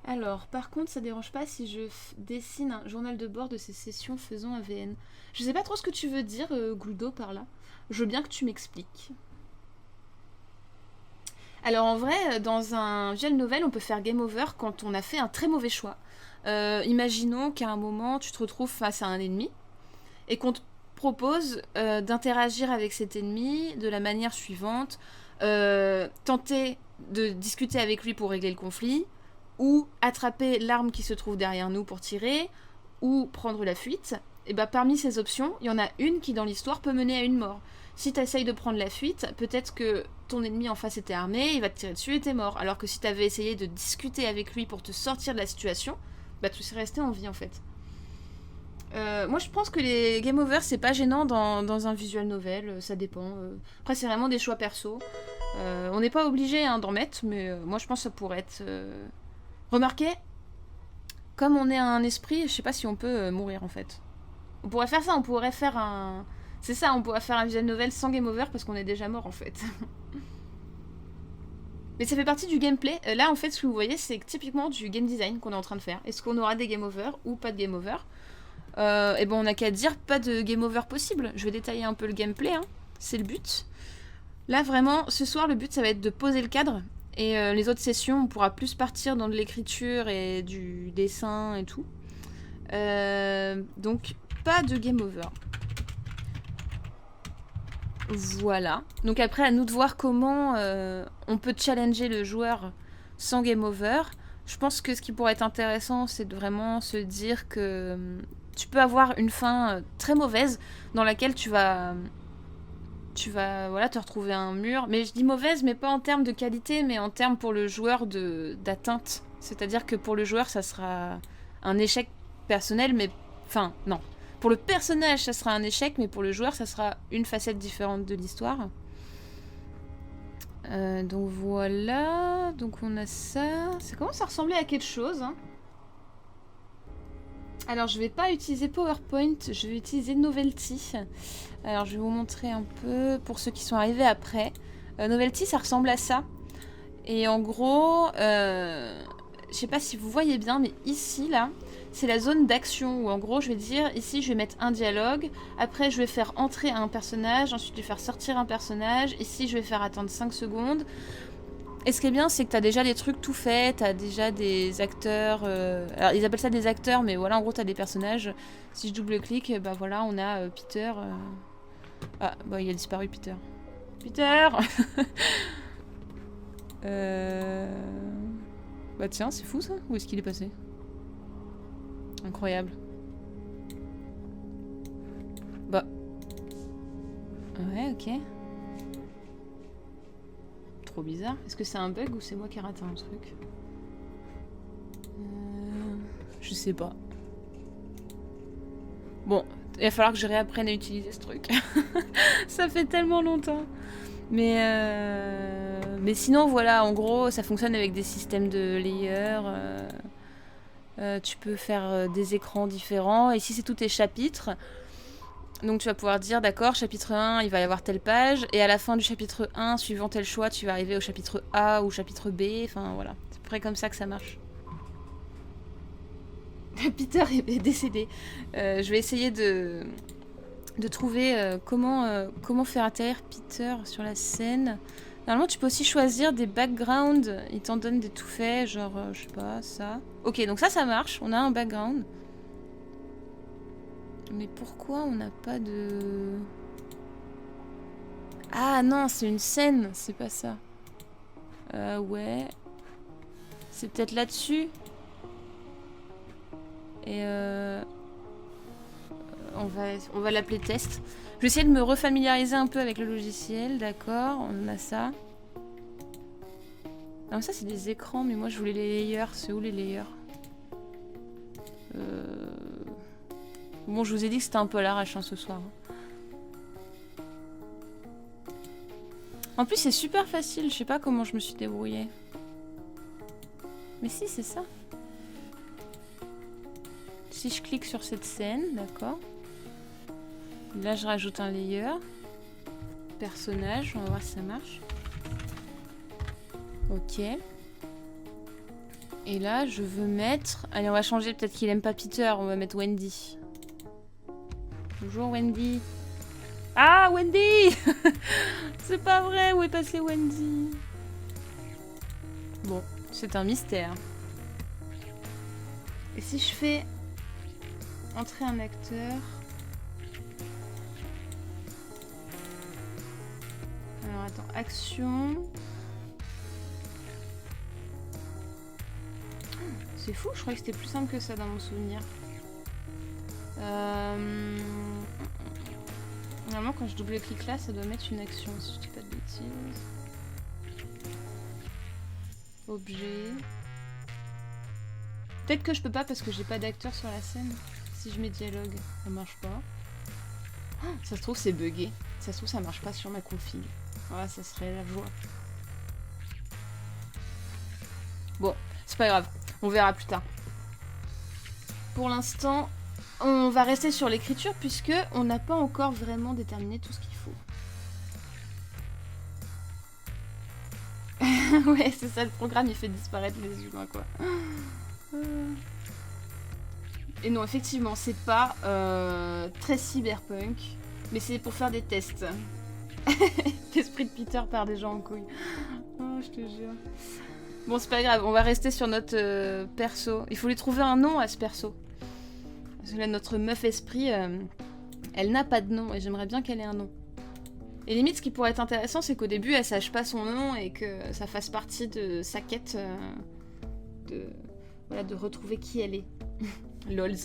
A: Alors, par contre, ça dérange pas si je dessine un journal de bord de ces sessions faisant un VN. Je sais pas trop ce que tu veux dire, Gouldo, par là. Je veux bien que tu m'expliques. Alors en vrai, dans un visual novel, on peut faire game over quand on a fait un très mauvais choix. Imaginons qu'à un moment, tu te retrouves face à un ennemi et qu'on te propose d'interagir avec cet ennemi de la manière suivante. Tenter de discuter avec lui pour régler le conflit, ou attraper l'arme qui se trouve derrière nous pour tirer, ou prendre la fuite. Et bah parmi ces options, il y en a une qui dans l'histoire peut mener à une mort. Si tu essayes de prendre la fuite, peut-être que ton ennemi en face était armé, il va te tirer dessus et t'es mort. Alors que si t'avais essayé de discuter avec lui pour te sortir de la situation, bah tu serais resté en vie en fait. Moi je pense que les game over c'est pas gênant dans un visual novel, ça dépend. Après c'est vraiment des choix perso. On n'est pas obligé d'en mettre, mais moi je pense que ça pourrait être... Remarquez, comme on est un esprit, je sais pas si on peut mourir en fait. On pourrait faire ça, on pourrait faire un... C'est ça, on pourrait faire un visual novel sans game over parce qu'on est déjà mort en fait. Mais ça fait partie du gameplay. Là en fait ce que vous voyez c'est typiquement du game design qu'on est en train de faire. Est-ce qu'on aura des game over ou pas de game over? Et bon on n'a qu'à dire pas de game over possible. Je vais détailler un peu le gameplay, hein. C'est le but. Là vraiment ce soir le but ça va être de poser le cadre. Et les autres sessions on pourra plus partir dans de l'écriture et du dessin et tout. Donc pas de game over. Voilà. Donc après à nous de voir comment on peut challenger le joueur sans game over. Je pense que ce qui pourrait être intéressant c'est de vraiment se dire que tu peux avoir une fin très mauvaise dans laquelle tu vas voilà, te retrouver un mur. Mais je dis mauvaise, mais pas en termes de qualité, mais en termes pour le joueur d'atteinte. C'est-à-dire que pour le joueur, ça sera un échec personnel, mais... Enfin, non. Pour le personnage, ça sera un échec, mais pour le joueur, ça sera une facette différente de l'histoire. Donc voilà. Donc on a ça. Ça commence à ressembler à quelque chose, hein. Alors je vais pas utiliser PowerPoint, je vais utiliser Novelty. Alors je vais vous montrer un peu pour ceux qui sont arrivés après. Novelty ça ressemble à ça. Et en gros, je sais pas si vous voyez bien, mais ici là, c'est la zone d'action où en gros je vais dire, ici je vais mettre un dialogue, après je vais faire entrer un personnage, ensuite je vais faire sortir un personnage, ici je vais faire attendre 5 secondes. Et ce qui est bien, c'est que t'as déjà des trucs tout faits, t'as déjà des acteurs... Alors, ils appellent ça des acteurs, mais voilà, en gros, t'as des personnages. Si je double-clique, bah voilà, on a Peter... Ah, bah il a disparu, Peter. Peter Bah tiens, c'est fou, ça. Où est-ce qu'il est passé? Incroyable. Bah... Ouais, ok. Trop bizarre. Est-ce que c'est un bug ou c'est moi qui ai raté un truc? Je sais pas. Bon, il va falloir que je réapprenne à utiliser ce truc. Ça fait tellement longtemps. Mais sinon, voilà, en gros, ça fonctionne avec des systèmes de layers. Tu peux faire des écrans différents. Ici, c'est tous tes chapitres. Donc tu vas pouvoir dire, d'accord, chapitre 1, il va y avoir telle page, et à la fin du chapitre 1, suivant tel choix, tu vas arriver au chapitre A ou chapitre B, enfin voilà. C'est à peu près comme ça que ça marche. Peter est décédé. Je vais essayer de trouver comment faire atterrir Peter sur la scène. Normalement, tu peux aussi choisir des backgrounds. Il t'en donne des tout faits, genre, je sais pas, ça. Ok, donc ça marche. On a un background. Mais pourquoi on n'a pas de... Ah non, c'est une scène, c'est pas ça. Ouais. C'est peut-être là-dessus. Et on va l'appeler test. Je vais essayer de me refamiliariser un peu avec le logiciel, d'accord. On a ça. Non, ça c'est des écrans, mais moi je voulais les layers. C'est où les layers? Bon, je vous ai dit que c'était un peu à l'arrache ce soir. En plus, c'est super facile. Je sais pas comment je me suis débrouillée. Mais si, c'est ça. Si je clique sur cette scène, d'accord. Là, je rajoute un layer. Personnage, on va voir si ça marche. Ok. Et là, je veux mettre... Allez, on va changer. Peut-être qu'il aime pas Peter. On va mettre Wendy. Bonjour Wendy. Ah Wendy. C'est pas vrai, où est passée Wendy? Bon, c'est un mystère. Et si je fais entrer un acteur... Alors attends, action... C'est fou, je croyais que c'était plus simple que ça dans mon souvenir. Normalement, quand je double-clique là, ça doit mettre une action, si je dis pas de bêtises. Objet. Peut-être que je peux pas parce que j'ai pas d'acteur sur la scène. Si je mets dialogue, ça marche pas. Oh, ça se trouve, c'est buggé. Ça se trouve, ça marche pas sur ma config. Voilà, ça serait la joie. Bon, c'est pas grave. On verra plus tard. Pour l'instant, on va rester sur l'écriture puisque on n'a pas encore vraiment déterminé tout ce qu'il faut. Ouais, c'est ça, le programme, il fait disparaître les humains, quoi. Et non, effectivement, c'est pas très cyberpunk, mais c'est pour faire des tests. L'esprit de Peter part déjà en couille. Oh, je te jure. Bon, c'est pas grave, on va rester sur notre perso. Il faut lui trouver un nom à ce perso. Parce que là, notre meuf esprit, elle n'a pas de nom et j'aimerais bien qu'elle ait un nom. Et limite, ce qui pourrait être intéressant, c'est qu'au début, elle sache pas son nom et que ça fasse partie de sa quête de retrouver qui elle est. Lols.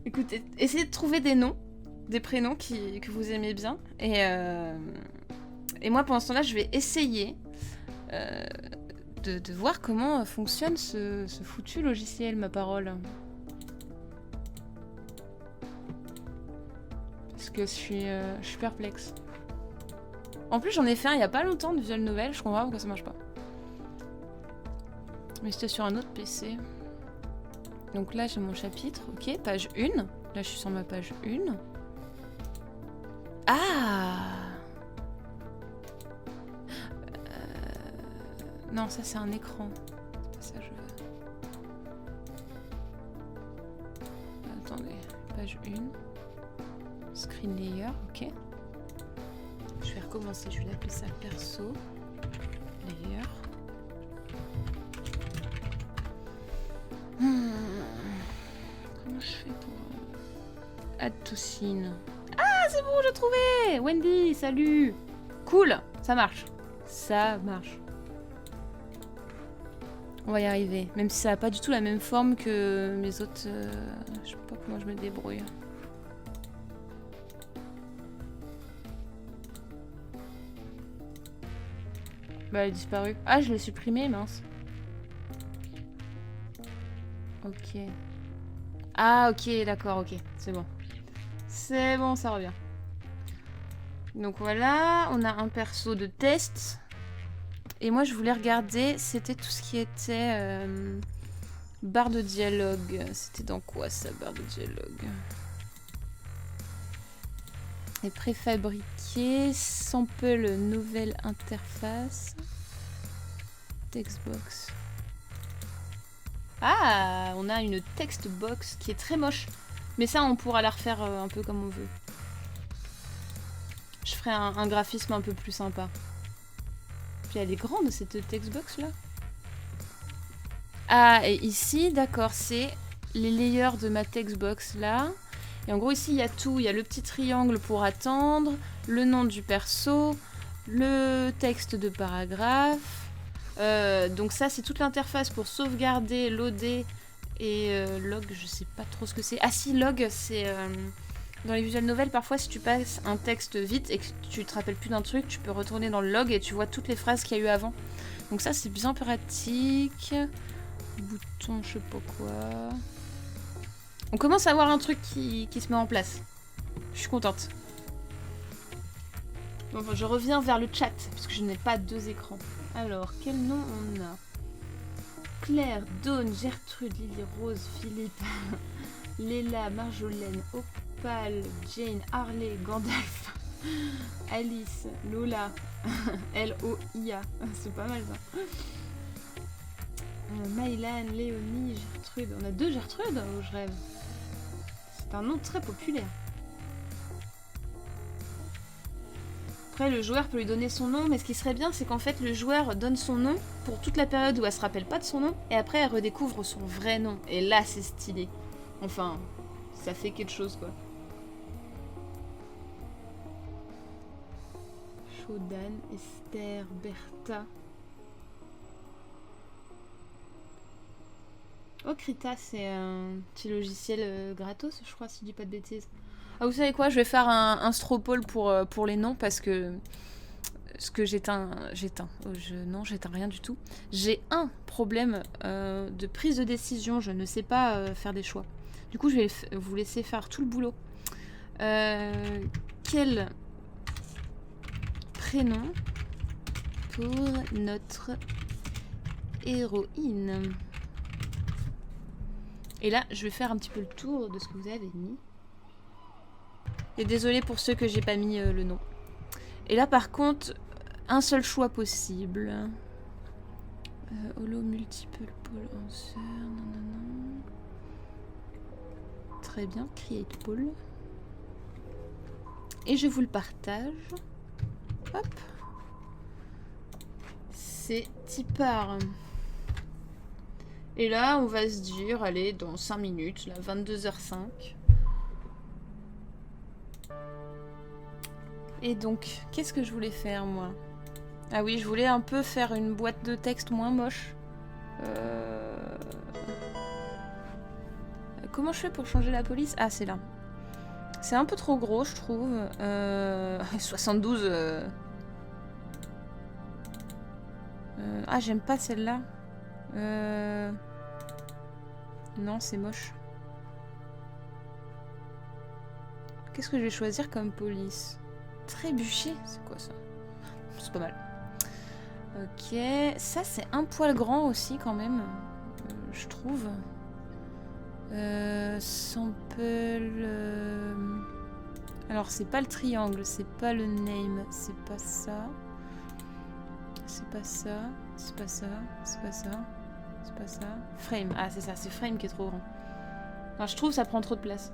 A: Écoutez, essayez de trouver des noms, des prénoms que vous aimez bien. Et moi, pendant ce temps-là, je vais essayer de voir comment fonctionne ce foutu logiciel, ma parole. Parce que je suis perplexe. En plus, j'en ai fait un il y a pas longtemps de visual novel, je comprends pas pourquoi ça marche pas. Mais c'était sur un autre PC. Donc là, j'ai mon chapitre, ok, page 1. Là, je suis sur ma page 1. Ah! Non, ça c'est un écran. C'est pas ça que je veux. Attendez, page 1. Screen layer, ok. Je vais recommencer, je vais l'appeler ça perso. Layer. Comment je fais pour... Add to scene. Ah, c'est bon, j'ai trouvé! Wendy, salut! Cool, ça marche. Ça marche. On va y arriver. Même si ça n'a pas du tout la même forme que mes autres... je sais pas comment je me débrouille. Bah, elle a disparu. Ah, je l'ai supprimée, mince. Ok. Ah, ok, d'accord, ok. C'est bon. C'est bon, ça revient. Donc voilà, on a un perso de test. Et moi, je voulais regarder, c'était tout ce qui était barre de dialogue. C'était dans quoi, ça, barre de dialogue? Et préfabriqué, sample nouvelle interface. Textbox. Ah, on a une textbox qui est très moche. Mais ça, on pourra la refaire un peu comme on veut. Je ferai un graphisme un peu plus sympa. Puis elle est grande, cette textbox là. Ah, et ici, d'accord, c'est les layers de ma textbox là. Et en gros, ici, il y a tout. Il y a le petit triangle pour attendre, le nom du perso, le texte de paragraphe. Donc ça, c'est toute l'interface pour sauvegarder, loader et log, je sais pas trop ce que c'est. Ah si, log, c'est... dans les visual novels, parfois, si tu passes un texte vite et que tu te rappelles plus d'un truc, tu peux retourner dans le log et tu vois toutes les phrases qu'il y a eu avant. Donc ça, c'est bien pratique. Bouton, je sais pas quoi. On commence à avoir un truc qui se met en place. Je suis contente. Bon, je reviens vers le chat, parce que je n'ai pas deux écrans. Alors, quel nom on a? Claire, Dawn, Gertrude, Lily, Rose, Philippe, Léla, Marjolaine, Opal, Jane, Harley, Gandalf, Alice, Lola, L-O-I-A. C'est pas mal ça. Mylan, Léonie, Gertrude. On a deux Gertrude, oh, je rêve. C'est un nom très populaire. Après, le joueur peut lui donner son nom, mais ce qui serait bien, c'est qu'en fait, le joueur donne son nom pour toute la période où elle se rappelle pas de son nom, et après, elle redécouvre son vrai nom. Et là, c'est stylé. Enfin, ça fait quelque chose, quoi. Shodan, Esther, Bertha... Oh, Krita, c'est un petit logiciel gratos, je crois, si je dis pas de bêtises. Ah, vous savez quoi, je vais faire un stropole pour les noms, parce que... Ce que j'éteins... Non, j'éteins rien du tout. J'ai un problème de prise de décision, je ne sais pas faire des choix. Du coup, je vais vous laisser faire tout le boulot. Quel prénom pour notre héroïne? Et là, je vais faire un petit peu le tour de ce que vous avez mis. Et désolé pour ceux que j'ai pas mis le nom. Et là, par contre, un seul choix possible. Holo multiple pole answer. Non. Très bien, create pole. Et je vous le partage. Hop. C'est Tipar. Et là, on va se dire, allez, dans 5 minutes, là, 22h05. Et donc, qu'est-ce que je voulais faire, moi? Ah oui, je voulais un peu faire une boîte de texte moins moche. Comment je fais pour changer la police? Ah, c'est là. C'est un peu trop gros, je trouve. 72... Ah, j'aime pas celle-là. Non, c'est moche. Qu'est-ce que je vais choisir comme police? Trébucher, c'est quoi ça? C'est pas mal. Ok, ça c'est un poil grand aussi quand même, je trouve. Sample... Alors c'est pas le triangle, c'est pas le name, c'est pas ça. C'est pas ça, c'est pas ça, c'est pas ça, c'est pas ça. Frame, ah c'est ça, c'est frame qui est trop grand. Enfin, je trouve que ça prend trop de place.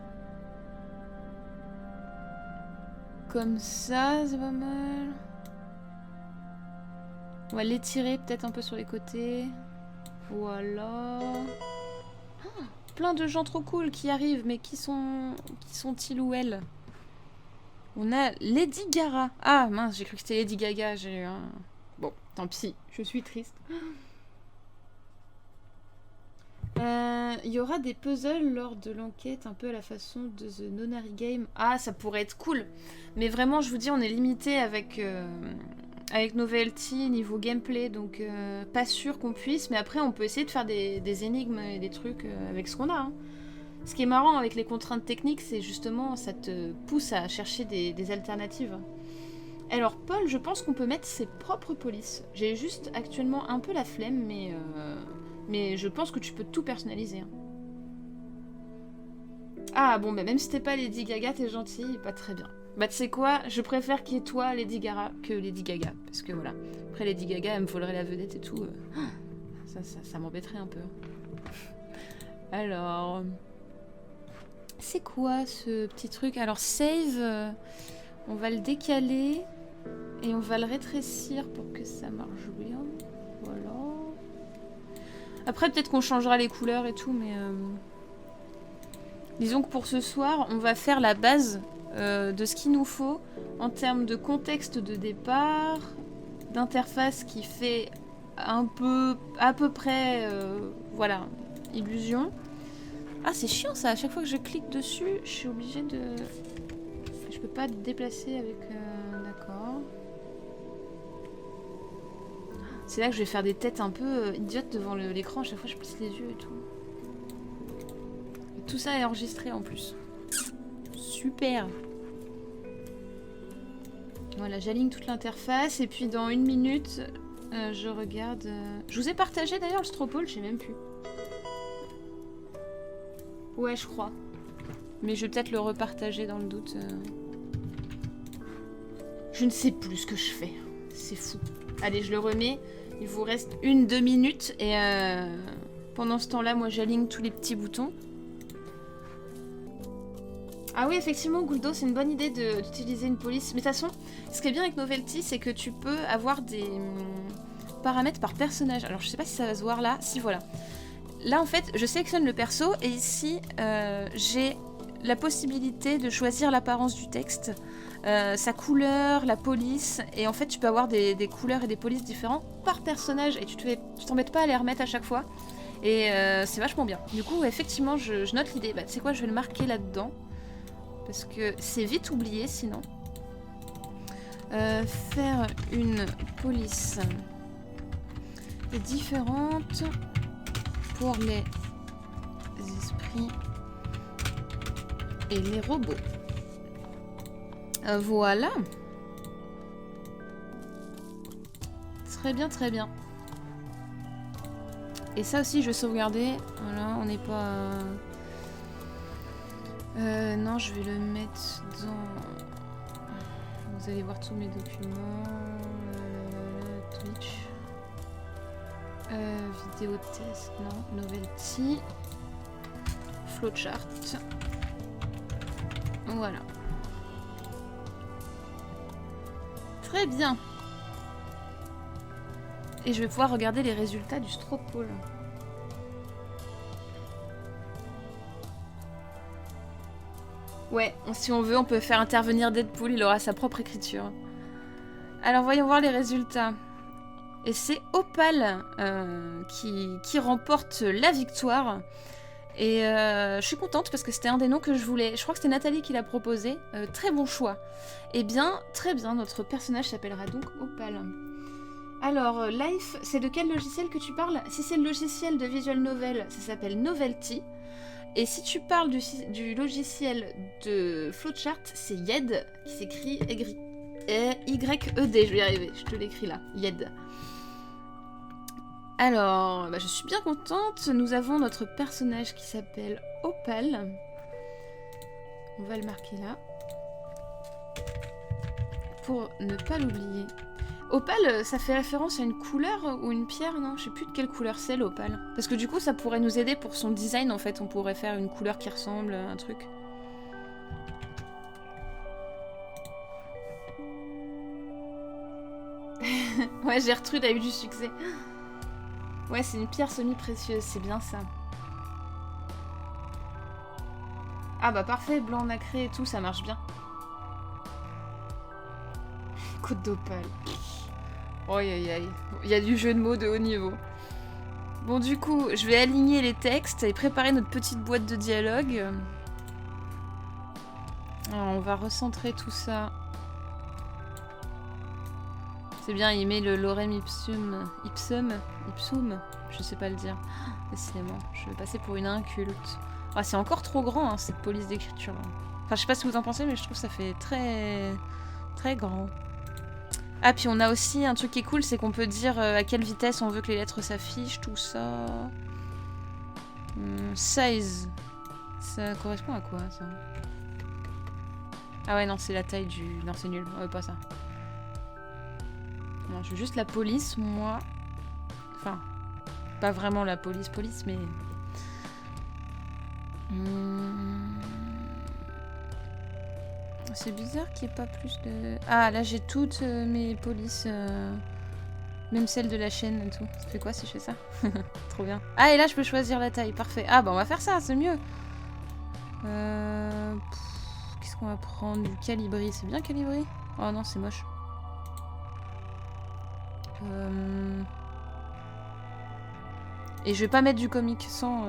A: Comme ça, c'est pas mal. On va l'étirer peut-être un peu sur les côtés. Voilà. Oh, plein de gens trop cool qui arrivent, mais qui sont-ils ou elles? On a Lady Gaga. Ah mince, j'ai cru que c'était Lady Gaga. J'ai eu un... Bon, tant pis, je suis triste. Il y aura des puzzles lors de l'enquête, un peu à la façon de The Nonary Game. Ah, ça pourrait être cool. Mais vraiment, je vous dis, on est limité avec Novelty niveau gameplay, donc pas sûr qu'on puisse. Mais après, on peut essayer de faire des énigmes et des trucs avec ce qu'on a. Hein. Ce qui est marrant avec les contraintes techniques, c'est justement, ça te pousse à chercher des alternatives. Alors, Paul, je pense qu'on peut mettre ses propres polices. J'ai juste actuellement un peu la flemme, mais je pense que tu peux tout personnaliser. Hein. Ah bon, bah même si t'es pas Lady Gaga, t'es gentille, pas très bien. Bah tu sais quoi, je préfère qu'il y ait toi, Lady Gaga, que Lady Gaga. Parce que voilà, après Lady Gaga, elle me volerait la vedette et tout. Ça m'embêterait un peu. Alors... C'est quoi ce petit truc? Alors save, on va le décaler et on va le rétrécir pour que ça marche bien. Voilà. Après peut-être qu'on changera les couleurs et tout, mais... Disons que pour ce soir, on va faire la base de ce qu'il nous faut en termes de contexte de départ, d'interface qui fait à peu près, voilà, illusion. Ah, c'est chiant ça, à chaque fois que je clique dessus, je suis obligée de... Je peux pas déplacer avec... D'accord. C'est là que je vais faire des têtes un peu idiotes devant l'écran, à chaque fois je plisse les yeux et tout. Tout ça est enregistré en plus. Super. Voilà, j'aligne toute l'interface et puis dans 1 minute, je regarde... Je vous ai partagé d'ailleurs le stropole, je sais même plus. Ouais, je crois. Mais je vais peut-être le repartager dans le doute. Je ne sais plus ce que je fais. C'est fou. Allez, je le remets. Il vous reste 1-2 minutes et pendant ce temps-là, moi j'aligne tous les petits boutons. Ah oui, effectivement, Guldo, c'est une bonne idée d'utiliser une police. Mais de toute façon, ce qui est bien avec Novelty, c'est que tu peux avoir des paramètres par personnage. Alors, je sais pas si ça va se voir là. Si, voilà. Là, en fait, je sélectionne le perso et ici, j'ai la possibilité de choisir l'apparence du texte, sa couleur, la police. Et en fait, tu peux avoir des couleurs et des polices différents par personnage et tu t'embêtes pas à les remettre à chaque fois. Et c'est vachement bien. Du coup, effectivement, je note l'idée. Bah, tu sais quoi, je vais le marquer là-dedans. Parce que c'est vite oublié sinon. Faire une police différente pour les esprits et les robots. Voilà. Très bien, très bien. Et ça aussi, je vais sauvegarder. Voilà, on n'est pas... non, je vais le mettre dans... Vous allez voir tous mes documents. Twitch. Vidéo test, non. Novelty. Flowchart. Voilà. Très bien. Et je vais pouvoir regarder les résultats du straw poll. Ouais, si on veut, on peut faire intervenir Deadpool, il aura sa propre écriture. Alors voyons voir les résultats. Et c'est Opal qui remporte la victoire. Et je suis contente parce que c'était un des noms que je voulais. Je crois que c'était Nathalie qui l'a proposé. Très bon choix. Eh bien, très bien, notre personnage s'appellera donc Opal. Alors, Life, c'est de quel logiciel que tu parles? Si c'est le logiciel de visual novel, ça s'appelle Novelty. Et si tu parles du logiciel de flowchart, c'est YED, qui s'écrit Y-E-D, je vais y arriver, je te l'écris là, YED. Alors, bah, je suis bien contente, nous avons notre personnage qui s'appelle Opal. On va le marquer là. Pour ne pas l'oublier. Opale, ça fait référence à une couleur ou une pierre, non? Je sais plus de quelle couleur c'est l'opale. Parce que du coup, ça pourrait nous aider pour son design, en fait. On pourrait faire une couleur qui ressemble à un truc. Ouais, Gertrude a eu du succès. Ouais, c'est une pierre semi-précieuse, c'est bien ça. Ah bah parfait, blanc nacré et tout, ça marche bien. Côte d'opale. Aïe aïe aïe. Il y a du jeu de mots de haut niveau. Bon, du coup, je vais aligner les textes et préparer notre petite boîte de dialogue. Alors, on va recentrer tout ça. C'est bien, il met le lorem ipsum, je sais pas le dire. Décidément, je vais passer pour une inculte. Ah, c'est encore trop grand, hein, cette police d'écriture. Enfin, je sais pas ce que vous en pensez, mais je trouve que ça fait très... très grand. Ah, puis on a aussi un truc qui est cool, c'est qu'on peut dire à quelle vitesse on veut que les lettres s'affichent, tout ça. Size. Ça correspond à quoi, ça? Ah ouais, non, c'est la taille du... Non, c'est nul, on veut pas ça. Non, je veux juste la police, moi. Enfin, pas vraiment la police, mais... C'est bizarre qu'il n'y ait pas plus de... Ah, là, j'ai toutes mes polices... Même celle de la chaîne et tout. Ça fait quoi si je fais ça? Trop bien. Ah, et là, je peux choisir la taille. Parfait. Ah, bah, on va faire ça, c'est mieux. Qu'est-ce qu'on va prendre? Du calibri. C'est bien calibri? Oh non, c'est moche. Et je vais pas mettre du comique sans...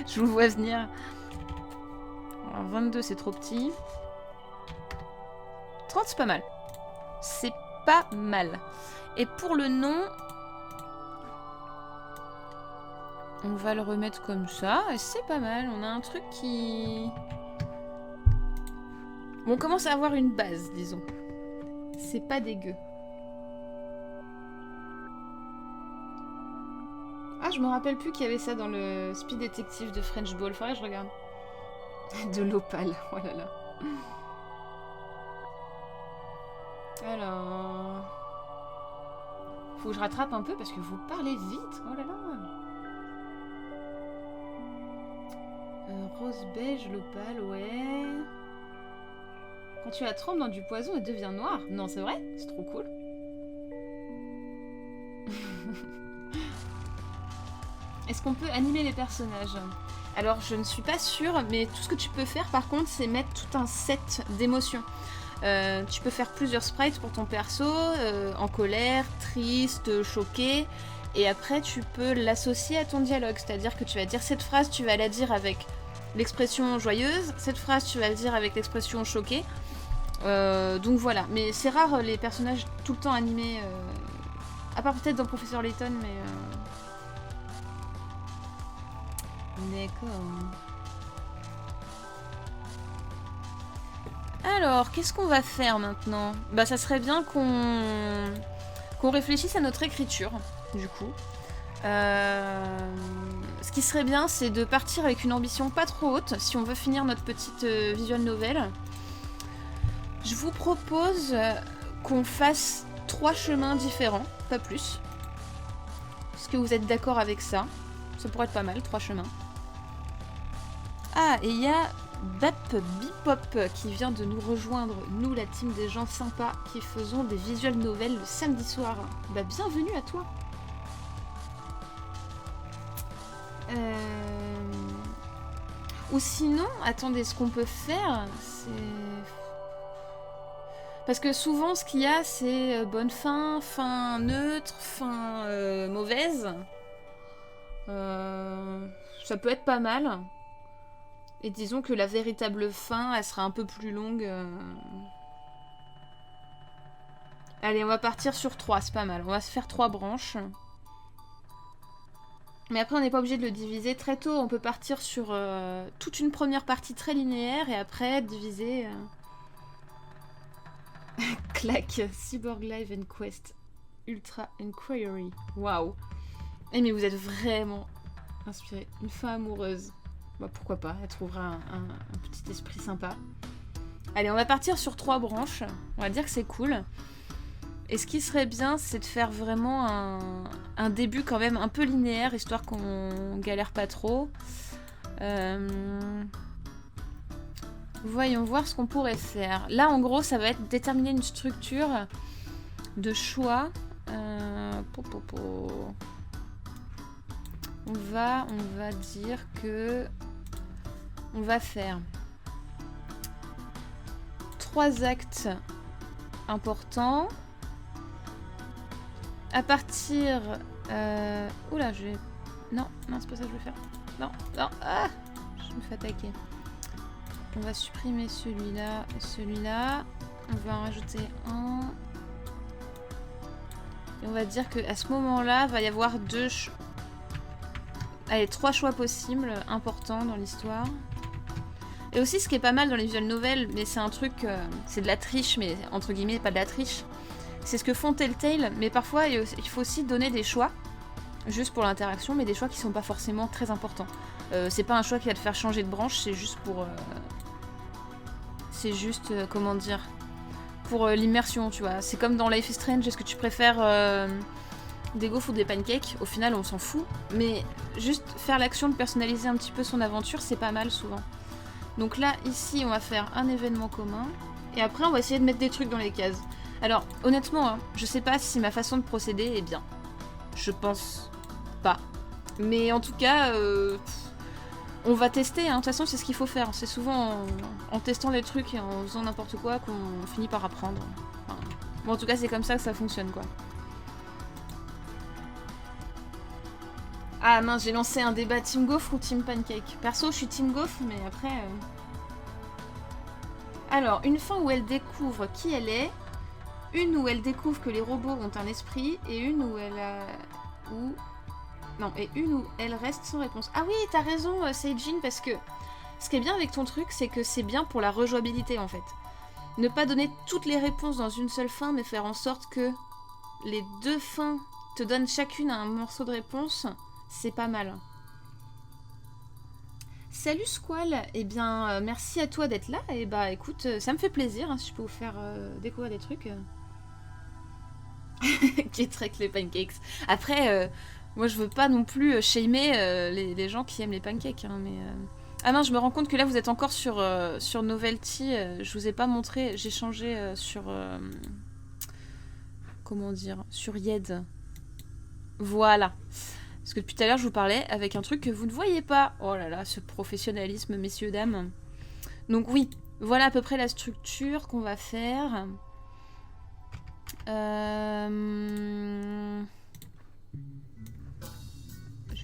A: je vous vois venir. Alors, 22, c'est trop petit. 30, c'est pas mal. C'est pas mal. Et pour le nom... On va le remettre comme ça. Et c'est pas mal. On a un truc qui... Bon, on commence à avoir une base, disons. C'est pas dégueu. Ah, je me rappelle plus qu'il y avait ça dans le Speed Detective de French Ball. Faudrait que je regarde. De l'opale. Oh là là. Alors... Faut que je rattrape un peu parce que vous parlez vite. Oh là là. Rose beige, l'opale, ouais. Quand tu la trempes dans du poison, elle devient noire. Non, c'est vrai? C'est trop cool. Est-ce qu'on peut animer les personnages? Alors, je ne suis pas sûre, mais tout ce que tu peux faire, par contre, c'est mettre tout un set d'émotions. Tu peux faire plusieurs sprites pour ton perso, en colère, triste, choqué, et après tu peux l'associer à ton dialogue, c'est-à-dire que tu vas dire cette phrase, tu vas la dire avec l'expression joyeuse, cette phrase tu vas la dire avec l'expression choquée. Donc voilà, mais c'est rare les personnages tout le temps animés, à part peut-être dans Professeur Layton, mais... D'accord. Alors, qu'est-ce qu'on va faire maintenant? Bah, ça serait bien qu'on réfléchisse à notre écriture, du coup. Ce qui serait bien, c'est de partir avec une ambition pas trop haute, si on veut finir notre petite visual novel. Je vous propose qu'on fasse 3 chemins différents, pas plus. Est-ce que vous êtes d'accord avec ça? Ça pourrait être pas mal, 3 chemins. Ah, et il y a Bap Bipop qui vient de nous rejoindre, nous la team des gens sympas qui faisons des visual novels le samedi soir. Bah bienvenue à toi. Ou sinon, attendez, ce qu'on peut faire, c'est... Parce que souvent ce qu'il y a c'est bonne fin, fin neutre, fin mauvaise. Ça peut être pas mal. Et disons que la véritable fin, elle sera un peu plus longue. Allez, on va partir sur 3, c'est pas mal. On va se faire 3 branches. Mais après, on n'est pas obligé de le diviser. Très tôt, on peut partir sur toute une première partie très linéaire et après diviser... Clac, Cyborg Live and Quest Ultra Inquiry. Waouh. Eh mais vous êtes vraiment inspiré. Une fin amoureuse. Bah pourquoi pas, elle trouvera un petit esprit sympa. Allez, on va partir sur 3 branches. On va dire que c'est cool. Et ce qui serait bien, c'est de faire vraiment un début quand même un peu linéaire, histoire qu'on galère pas trop. Voyons voir ce qu'on pourrait faire. Là, en gros, ça va être déterminer une structure de choix. On va dire que... On va faire 3 actes importants. À partir... Oula, je vais... Non, c'est pas ça que je vais faire. Non, ah, je me fais attaquer. On va supprimer celui-là et celui-là. On va en rajouter un. Et on va dire qu'à ce moment-là, il va y avoir 3 choix possibles importants dans l'histoire. Et aussi, ce qui est pas mal dans les visual novels, mais c'est un truc... c'est de la triche, mais entre guillemets, pas de la triche. C'est ce que font Telltale, mais parfois, il faut aussi donner des choix, juste pour l'interaction, mais des choix qui sont pas forcément très importants. C'est pas un choix qui va te faire changer de branche, c'est juste pour... comment dire, pour l'immersion, tu vois. C'est comme dans Life is Strange, est-ce que tu préfères des gaufres ou des pancakes? Au final, on s'en fout. Mais juste faire l'action de personnaliser un petit peu son aventure, c'est pas mal souvent. Donc là, ici, on va faire un événement commun. Et après, on va essayer de mettre des trucs dans les cases. Alors, honnêtement, hein, je sais pas si ma façon de procéder est bien. Je pense pas. Mais en tout cas... on va tester, hein. De toute façon c'est ce qu'il faut faire. C'est souvent en testant des trucs et en faisant n'importe quoi qu'on finit par apprendre. Enfin, bon, en tout cas c'est comme ça que ça fonctionne quoi. Ah mince, j'ai lancé un débat Team Gaufre ou Team Pancake. Perso je suis Team Gaufre mais après... Alors, une fin où elle découvre qui elle est, une où elle découvre que les robots ont un esprit et une où elle a... Non, et une où elle reste sans réponse. Ah oui, t'as raison, Seijin, parce que ce qui est bien avec ton truc, c'est que c'est bien pour la rejouabilité, en fait. Ne pas donner toutes les réponses dans une seule fin, mais faire en sorte que les 2 fins te donnent chacune un morceau de réponse, c'est pas mal. Salut Squall, eh bien, merci à toi d'être là, et bah écoute, ça me fait plaisir, hein, si je peux vous faire découvrir des trucs. Qui traque les pancakes. Après... moi, je veux pas non plus shamer les gens qui aiment les pancakes, hein, mais... Ah non, je me rends compte que là, vous êtes encore sur Novelty. Je vous ai pas montré. J'ai changé sur... comment dire? Sur Yed. Voilà. Parce que depuis tout à l'heure, je vous parlais avec un truc que vous ne voyez pas. Oh là là, ce professionnalisme, messieurs, dames. Donc oui, voilà à peu près la structure qu'on va faire. Je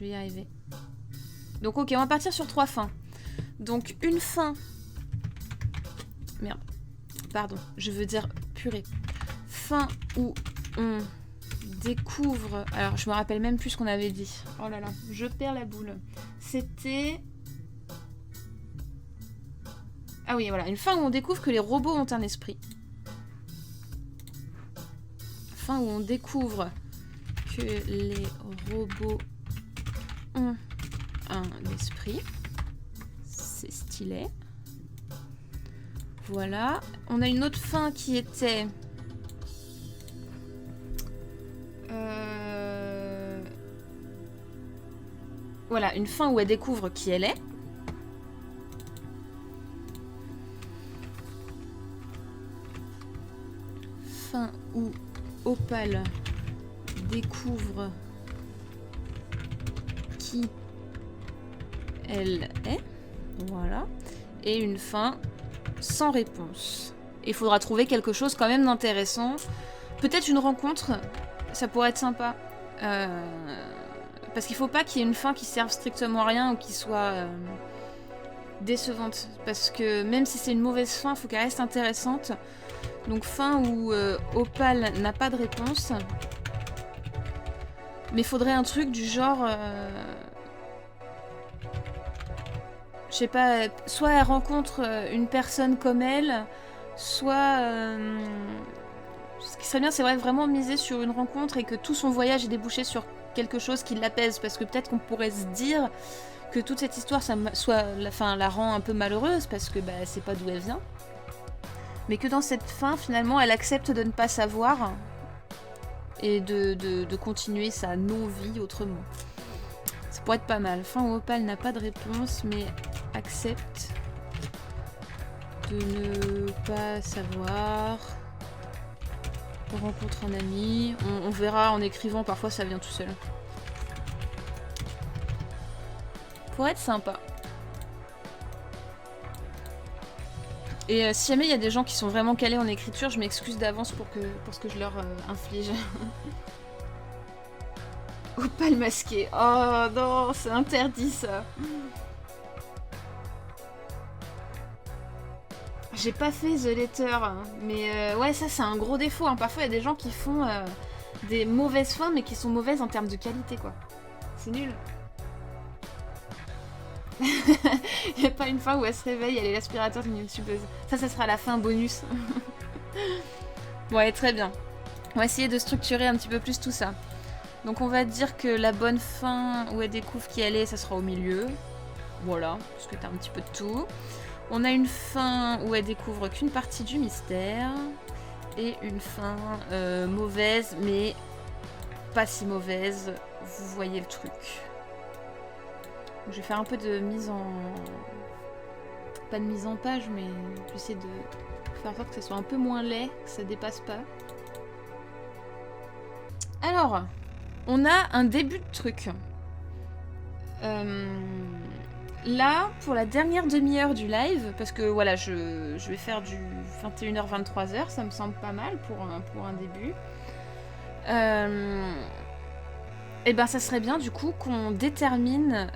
A: vais y arriver. Donc ok, on va partir sur 3 fins. Donc une fin... Merde. Pardon, je veux dire purée. Fin où on découvre... Alors, je me rappelle même plus ce qu'on avait dit. Oh là là, je perds la boule. C'était... Ah oui, voilà. Une fin où on découvre que les robots ont un esprit. Fin où on découvre que les robots ont un esprit. C'est stylé. Voilà. On a une autre fin qui était... Voilà, une fin où elle découvre qui elle est. Fin où Opal découvre qui elle est. Voilà. Et une fin sans réponse. Il faudra trouver quelque chose quand même d'intéressant. Peut-être une rencontre, ça pourrait être sympa. Parce qu'il faut pas qu'il y ait une fin qui serve strictement à rien ou qui soit décevante. Parce que même si c'est une mauvaise fin, il faut qu'elle reste intéressante. Donc fin où Opal n'a pas de réponse. Mais il faudrait un truc du genre... je sais pas, soit elle rencontre une personne comme elle, soit... ce qui serait bien, c'est vraiment miser sur une rencontre et que tout son voyage est débouché sur quelque chose qui l'apaise. Parce que peut-être qu'on pourrait se dire que toute cette histoire, la rend un peu malheureuse parce que bah, elle sait pas d'où elle vient. Mais que dans cette fin, finalement, elle accepte de ne pas savoir et de continuer sa non-vie autrement. Ça pourrait être pas mal. Fin où Opal n'a pas de réponse, mais accepte de ne pas savoir. On rencontre un ami. On verra en écrivant, parfois ça vient tout seul. Pourrait être sympa. Et si jamais il y a des gens qui sont vraiment calés en écriture, je m'excuse d'avance pour ce que je leur inflige. Opal masqué. Oh non, c'est interdit ça. J'ai pas fait The Letter, mais ouais, ça c'est un gros défaut. Hein. Parfois il y a des gens qui font des mauvaises fins, mais qui sont mauvaises en termes de qualité, quoi. C'est nul. Il n'y a pas une fin où elle se réveille, elle est l'aspirateur d'une youtubeuse. Ça sera la fin bonus. Ouais, très bien. On va essayer de structurer un petit peu plus tout ça. Donc on va dire que la bonne fin où elle découvre qui elle est, ça sera au milieu. Voilà, parce que t'as un petit peu de tout. On a une fin où elle découvre qu'une partie du mystère. Et une fin mauvaise, mais pas si mauvaise. Vous voyez le truc. Donc, je vais faire un peu de mise en... Pas de mise en page, mais je vais essayer de faire en sorte que ça soit un peu moins laid, que ça dépasse pas. Alors, on a un début de truc. Là, pour la dernière demi-heure du live, parce que voilà, je vais faire du 21h-23h, ça me semble pas mal pour un début. Et ben ça serait bien du coup qu'on détermine...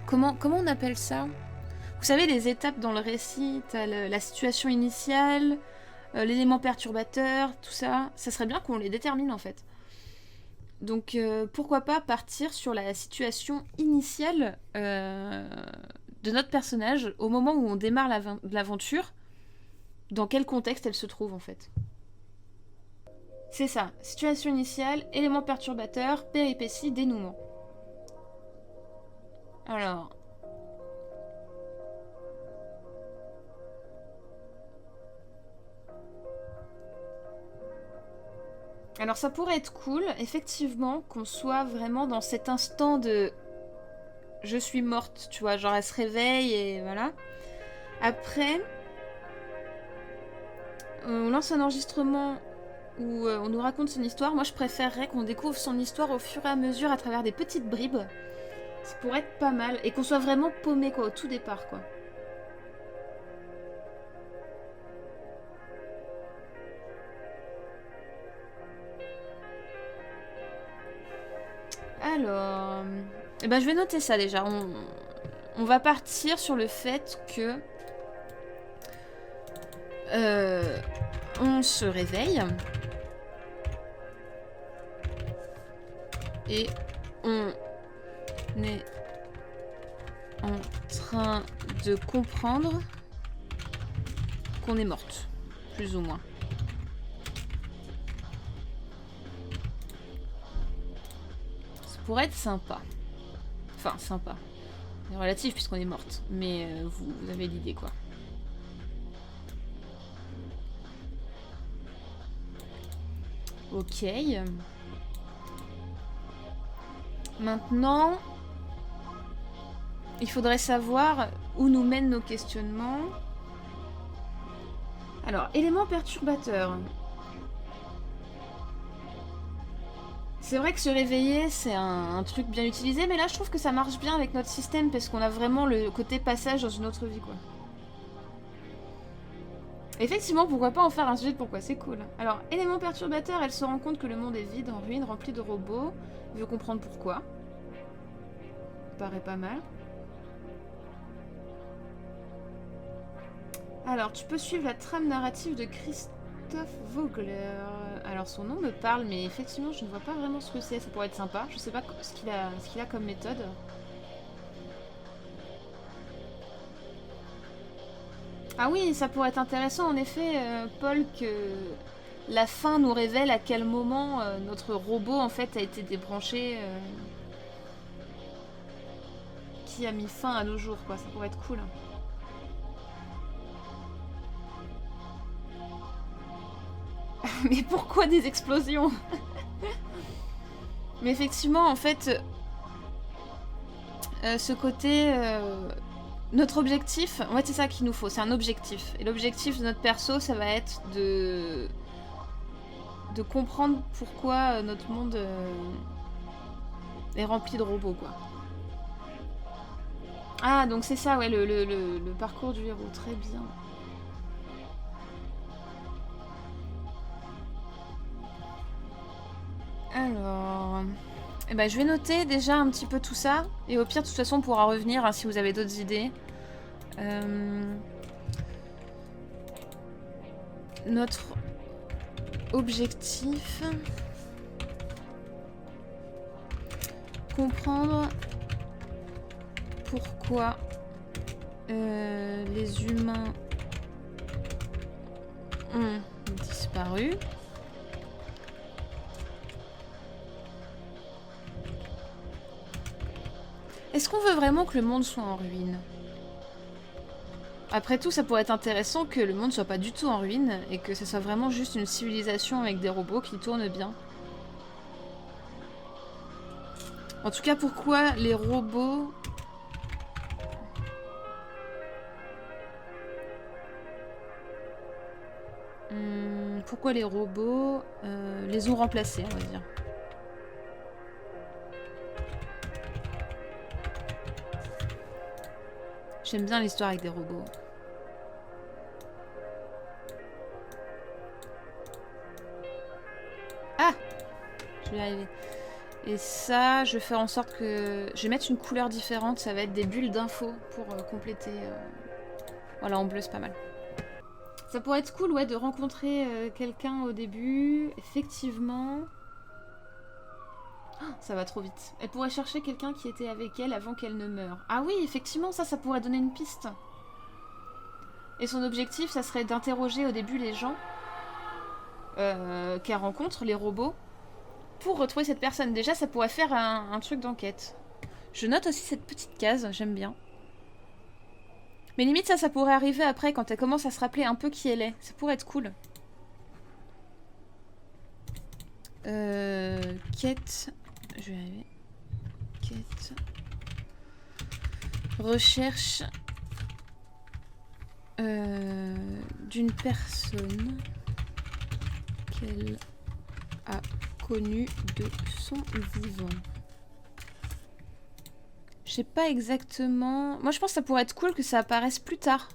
A: comment on appelle ça? Vous savez, les étapes dans le récit, t'as la situation initiale, l'élément perturbateur, tout ça. Ça serait bien qu'on les détermine en fait. Donc pourquoi pas partir sur la situation initiale de notre personnage au moment où on démarre l'aventure. Dans quel contexte elle se trouve en fait. C'est ça, situation initiale, élément perturbateur, péripétie, dénouement. Alors... Alors ça pourrait être cool, effectivement, qu'on soit vraiment dans cet instant de je suis morte, tu vois. Genre, elle se réveille et voilà. Après, on lance un enregistrement où on nous raconte son histoire. Moi, je préférerais qu'on découvre son histoire au fur et à mesure à travers des petites bribes. Ça pourrait être pas mal. Et qu'on soit vraiment paumé, quoi, au tout départ, quoi. Alors... eh ben, je vais noter ça, déjà. On va partir sur le fait que... on se réveille. Et on est en train de comprendre qu'on est morte. Plus ou moins. Ça pourrait être sympa. Enfin, sympa. C'est relatif puisqu'on est morte. Mais vous avez l'idée, quoi. Ok. Maintenant, il faudrait savoir où nous mènent nos questionnements. Alors, élément perturbateur. C'est vrai que se réveiller, c'est un truc bien utilisé, mais là, je trouve que ça marche bien avec notre système, parce qu'on a vraiment le côté passage dans une autre vie, quoi. Effectivement, pourquoi pas en faire un sujet de pourquoi, c'est cool. Alors, élément perturbateur, elle se rend compte que le monde est vide, en ruine, rempli de robots. Elle veut comprendre pourquoi. Paraît pas mal. Alors, tu peux suivre la trame narrative de Christophe Vogler. Alors, son nom me parle, mais effectivement, je ne vois pas vraiment ce que c'est. Ça pourrait être sympa. Je sais pas ce qu'il a comme méthode. Ah oui, ça pourrait être intéressant, en effet, Paul, que la fin nous révèle à quel moment notre robot, en fait, a été débranché, qui a mis fin à nos jours, quoi. Ça pourrait être cool. Mais pourquoi des explosions? Mais effectivement, en fait, ce côté... notre objectif, en fait, c'est ça qu'il nous faut, c'est un objectif. Et l'objectif de notre perso, ça va être de comprendre pourquoi notre monde est rempli de robots, quoi. Ah, donc c'est ça, ouais, le parcours du héros, très bien. Alors... eh ben, je vais noter déjà un petit peu tout ça. Et au pire, de toute façon, on pourra revenir hein, si vous avez d'autres idées. Notre objectif... comprendre pourquoi les humains ont disparu. Est-ce qu'on veut vraiment que le monde soit en ruine? Après tout, ça pourrait être intéressant que le monde soit pas du tout en ruine et que ce soit vraiment juste une civilisation avec des robots qui tournent bien. En tout cas, pourquoi les robots... pourquoi les robots les ont remplacés, on va dire. J'aime bien l'histoire avec des robots. Ah! Je vais y arriver. Et ça, je vais faire en sorte que... je vais mettre une couleur différente, ça va être des bulles d'infos pour compléter... Voilà, en bleu, c'est pas mal. Ça pourrait être cool, ouais, de rencontrer quelqu'un au début. Effectivement... oh, ça va trop vite. Elle pourrait chercher quelqu'un qui était avec elle avant qu'elle ne meure. Ah oui, effectivement, ça pourrait donner une piste. Et son objectif, ça serait d'interroger au début les gens qu'elle rencontre, les robots, pour retrouver cette personne. Déjà, ça pourrait faire un truc d'enquête. Je note aussi cette petite case, j'aime bien. Mais limite, ça pourrait arriver après, quand elle commence à se rappeler un peu qui elle est. Ça pourrait être cool. Quête... je vais y arriver. Quête... Recherche d'une personne qu'elle a connue de son vivant. Je sais pas exactement... Moi je pense que ça pourrait être cool que ça apparaisse plus tard.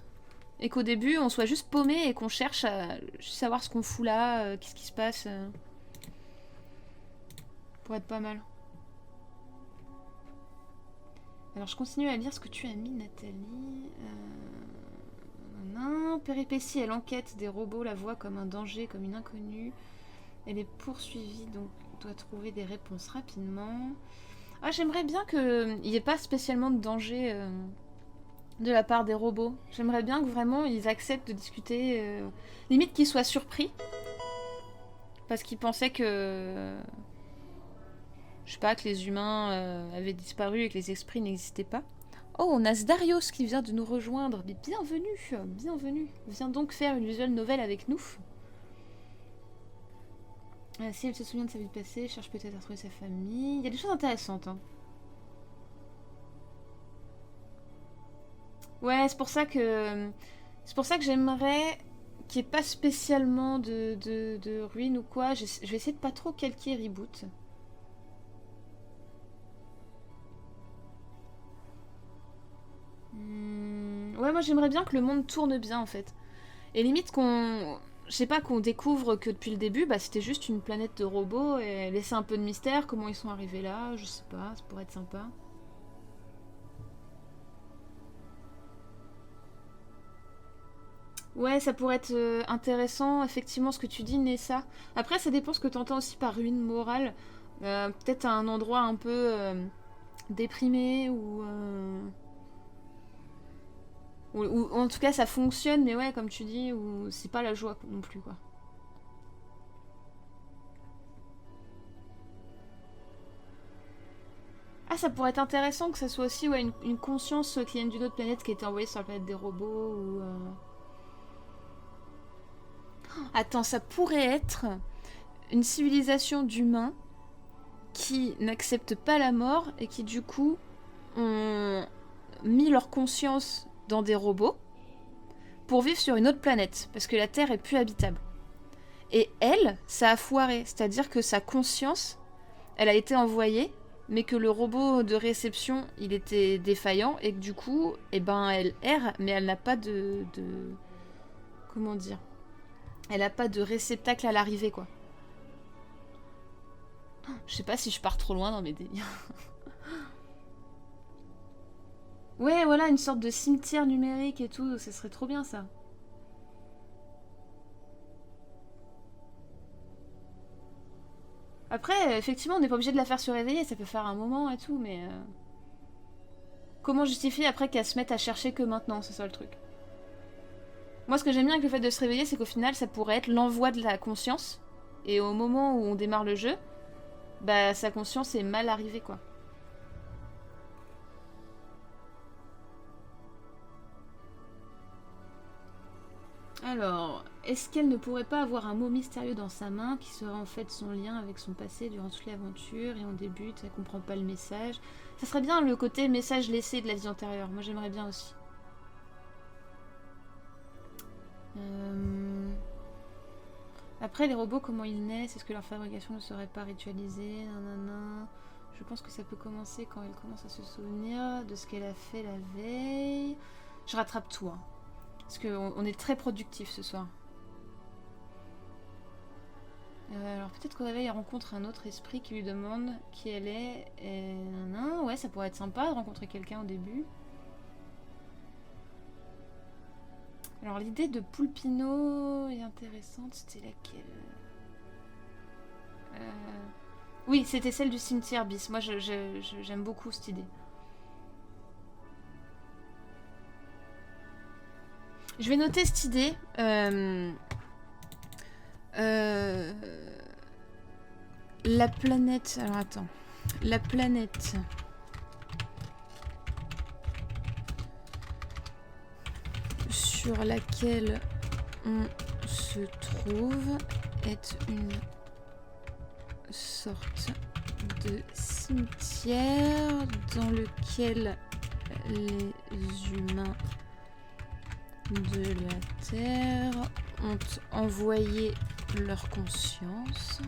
A: Et qu'au début on soit juste paumé et qu'on cherche à savoir ce qu'on fout là, qu'est-ce qui se passe. Pourrait être pas mal. Alors je continue à lire ce que tu as mis, Nathalie. Péripétie et l'enquête des robots la voient comme un danger, comme une inconnue. Elle est poursuivie, donc doit trouver des réponses rapidement. Ah, j'aimerais bien qu'il n'y ait pas spécialement de danger de la part des robots. J'aimerais bien que vraiment ils acceptent de discuter. Limite qu'ils soient surpris. Parce qu'ils pensaient que... Je sais pas, que les humains avaient disparu et que les esprits n'existaient pas. Oh, on a Zdarios qui vient de nous rejoindre. Mais bienvenue, bienvenue. Viens donc faire une visual novel avec nous. Si elle se souvient de sa vie passée, cherche peut-être à retrouver sa famille. Il y a des choses intéressantes. Hein. Ouais, c'est pour ça que... C'est pour ça que j'aimerais qu'il n'y ait pas spécialement de ruines ou quoi. Je vais essayer de pas trop calquer Reboot. Ouais, moi j'aimerais bien que le monde tourne bien en fait. Et limite qu'on... Je sais pas, qu'on découvre que depuis le début, bah, c'était juste une planète de robots et laisser un peu de mystère, comment ils sont arrivés là, je sais pas, ça pourrait être sympa. Ouais, ça pourrait être intéressant, effectivement, ce que tu dis, Nessa. Après, ça dépend ce que tu entends aussi par ruine morale. Peut-être à un endroit un peu déprimé ou en tout cas ça fonctionne, mais ouais, comme tu dis, ou c'est pas la joie non plus, quoi. Ah, ça pourrait être intéressant que ça soit aussi ouais, une conscience qui vienne d'une autre planète qui a été envoyée sur la planète des robots, ou... Attends, ça pourrait être une civilisation d'humains qui n'acceptent pas la mort et qui du coup ont mis leur conscience dans des robots pour vivre sur une autre planète, parce que la Terre est plus habitable. Et elle, ça a foiré, c'est-à-dire que sa conscience, elle a été envoyée, mais que le robot de réception, il était défaillant, et que du coup, eh ben, elle erre, mais elle n'a pas de... Comment dire ? Elle n'a pas de réceptacle à l'arrivée, quoi. Je sais pas si je pars trop loin dans mes délires. Ouais, voilà, une sorte de cimetière numérique et tout, ça serait trop bien, ça. Après, effectivement, on n'est pas obligé de la faire se réveiller, ça peut faire un moment et tout, mais... Comment justifier après qu'elle se mette à chercher que maintenant, c'est ça le truc. Moi, ce que j'aime bien avec le fait de se réveiller, c'est qu'au final, ça pourrait être l'envoi de la conscience, et au moment où on démarre le jeu, bah, sa conscience est mal arrivée, quoi. Alors, est-ce qu'elle ne pourrait pas avoir un mot mystérieux dans sa main qui serait en fait son lien avec son passé durant toute l'aventure et on débute, elle comprend pas le message. Ça serait bien le côté message laissé de la vie antérieure, moi j'aimerais bien aussi. Après, les robots, comment ils naissent? Est-ce que leur fabrication ne serait pas ritualisée? Nanana. Je pense que ça peut commencer quand elle commence à se souvenir de ce qu'elle a fait la veille. Je rattrape tout, hein. Parce qu'on est très productif ce soir. Alors peut-être qu'au réveil, elle rencontre un autre esprit qui lui demande qui elle est. Et... Non, ouais, ça pourrait être sympa de rencontrer quelqu'un au début. Alors l'idée de Poulpino est intéressante. C'était laquelle? Oui, c'était celle du cimetière bis. Moi, j'aime beaucoup cette idée. Je vais noter cette idée. La planète... Alors attends. La planète... sur laquelle on se trouve est une sorte de cimetière dans lequel les humains de la Terre ont envoyé leur conscience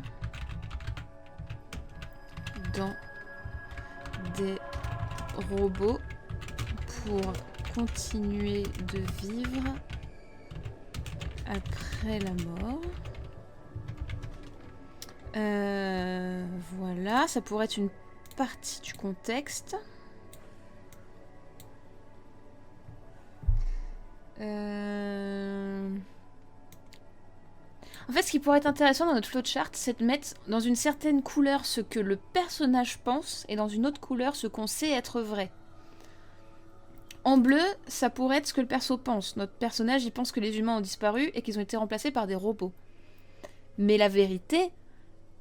A: dans des robots pour continuer de vivre après la mort. Voilà, ça pourrait être une partie du contexte. En fait, ce qui pourrait être intéressant dans notre flowchart, c'est de mettre dans une certaine couleur ce que le personnage pense et dans une autre couleur ce qu'on sait être vrai. En bleu, ça pourrait être ce que le perso pense. Notre personnage, il pense que les humains ont disparu et qu'ils ont été remplacés par des robots. Mais la vérité,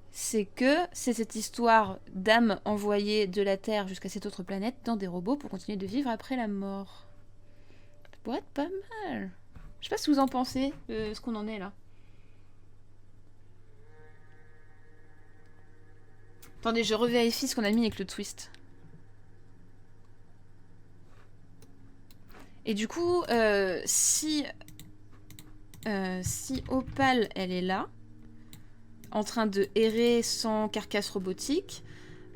A: c'est que c'est cette histoire d'âme envoyée de la Terre jusqu'à cette autre planète dans des robots pour continuer de vivre après la mort. Ça pourrait être pas mal. Je sais pas ce que vous en pensez, ce qu'on en est là. Attendez, je revérifie ce qu'on a mis avec le twist. Et du coup, si Opal, elle est là, en train de errer sans carcasse robotique,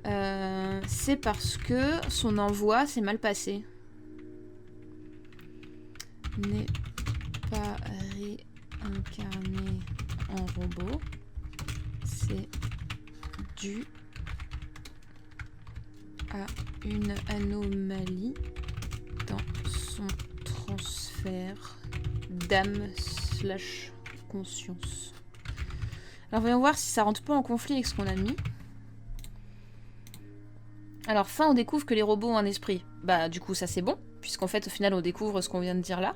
A: c'est parce que son envoi s'est mal passé. N'est pas réincarné en robot, c'est dû à une anomalie dans son transfert d'âme/conscience. Alors voyons voir si ça rentre pas en conflit avec ce qu'on a mis. Alors fin, on découvre que les robots ont un esprit. Bah du coup ça c'est bon, puisqu'en fait au final on découvre ce qu'on vient de dire là.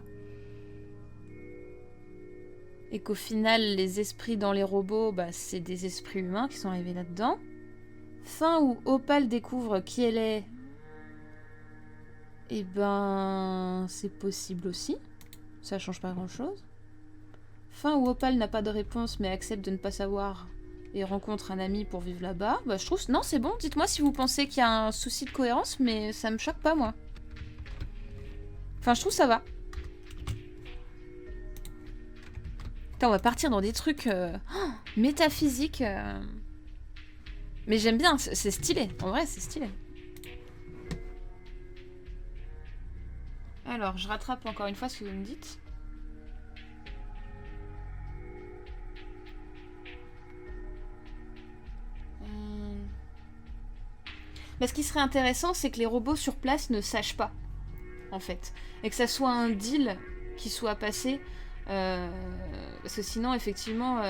A: Et qu'au final les esprits dans les robots, bah c'est des esprits humains qui sont arrivés là-dedans. Fin où Opal découvre qui elle est. Et ben c'est possible aussi. Ça change pas grand-chose. Fin où Opal n'a pas de réponse mais accepte de ne pas savoir et rencontre un ami pour vivre là-bas. Bah je trouve... Non, c'est bon. Dites-moi si vous pensez qu'il y a un souci de cohérence, mais ça me choque pas, moi. Enfin, je trouve ça va. Putain, on va partir dans des trucs métaphysiques. Mais j'aime bien, c'est stylé. En vrai, c'est stylé. Alors, je rattrape encore une fois ce que vous me dites. Mais ce qui serait intéressant, c'est que les robots sur place ne sachent pas, en fait. Et que ça soit un deal qui soit passé. Parce que sinon, effectivement,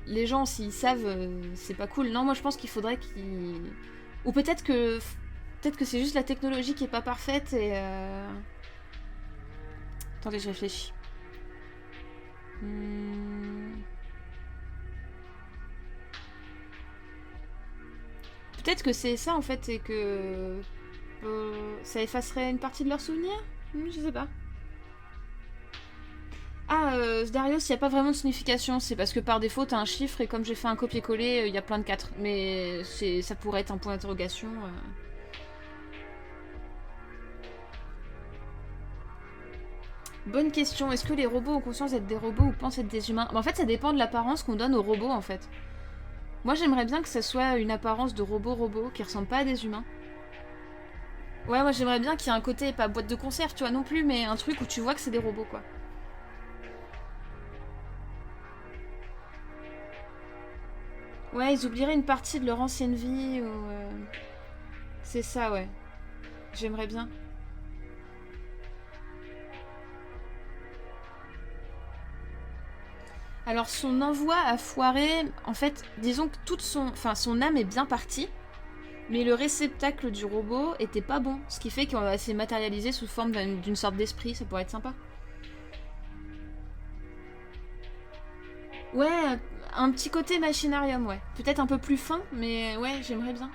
A: les gens, s'ils savent, c'est pas cool. Non, moi je pense qu'il faudrait qu'ils... Ou peut-être que c'est juste la technologie qui est pas parfaite et... Attendez, je réfléchis. Peut-être que c'est ça en fait, et que ça effacerait une partie de leurs souvenirs. Je sais pas. Ah, Darius, il n'y a pas vraiment de signification. C'est parce que par défaut, t'as un chiffre et comme j'ai fait un copier-coller, il y a plein de 4. Mais ça pourrait être un point d'interrogation. Bonne question. Est-ce que les robots ont conscience d'être des robots ou pensent être des humains? En fait, ça dépend de l'apparence qu'on donne aux robots, en fait. Moi, j'aimerais bien que ça soit une apparence de robot qui ressemble pas à des humains. Ouais, moi, j'aimerais bien qu'il y ait un côté, pas boîte de conserve, tu vois, non plus, mais un truc où tu vois que c'est des robots, quoi. Ouais, ils oublieraient une partie de leur ancienne vie, ou... C'est ça, ouais. J'aimerais bien. Alors son envoi a foiré, en fait, disons que son âme est bien partie, mais le réceptacle du robot était pas bon, ce qui fait qu'on va s'est matérialisé sous forme d'une sorte d'esprit, ça pourrait être sympa. Ouais, un petit côté machinarium, ouais. Peut-être un peu plus fin, mais ouais, j'aimerais bien.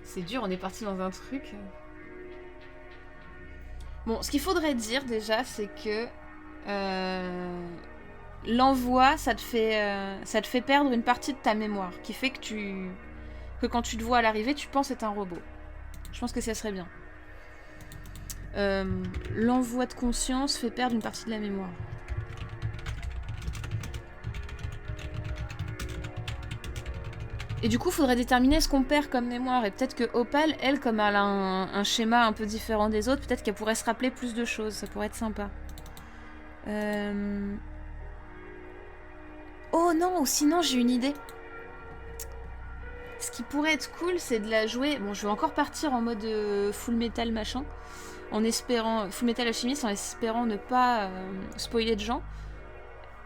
A: C'est dur, on est parti dans un truc. Bon, ce qu'il faudrait dire déjà, c'est que l'envoi, ça te fait perdre une partie de ta mémoire, qui fait que quand tu te vois à l'arrivée, tu penses être un robot. Je pense que ça serait bien. L'envoi de conscience fait perdre une partie de la mémoire. Et du coup, il faudrait déterminer ce qu'on perd comme mémoire. Et peut-être que Opal, elle, comme elle a un schéma un peu différent des autres, peut-être qu'elle pourrait se rappeler plus de choses. Ça pourrait être sympa. Oh non, ou sinon j'ai une idée. Ce qui pourrait être cool, c'est de la jouer... Bon, je vais encore partir en mode full metal machin. En espérant... Full metal alchimiste, en espérant ne pas spoiler de gens.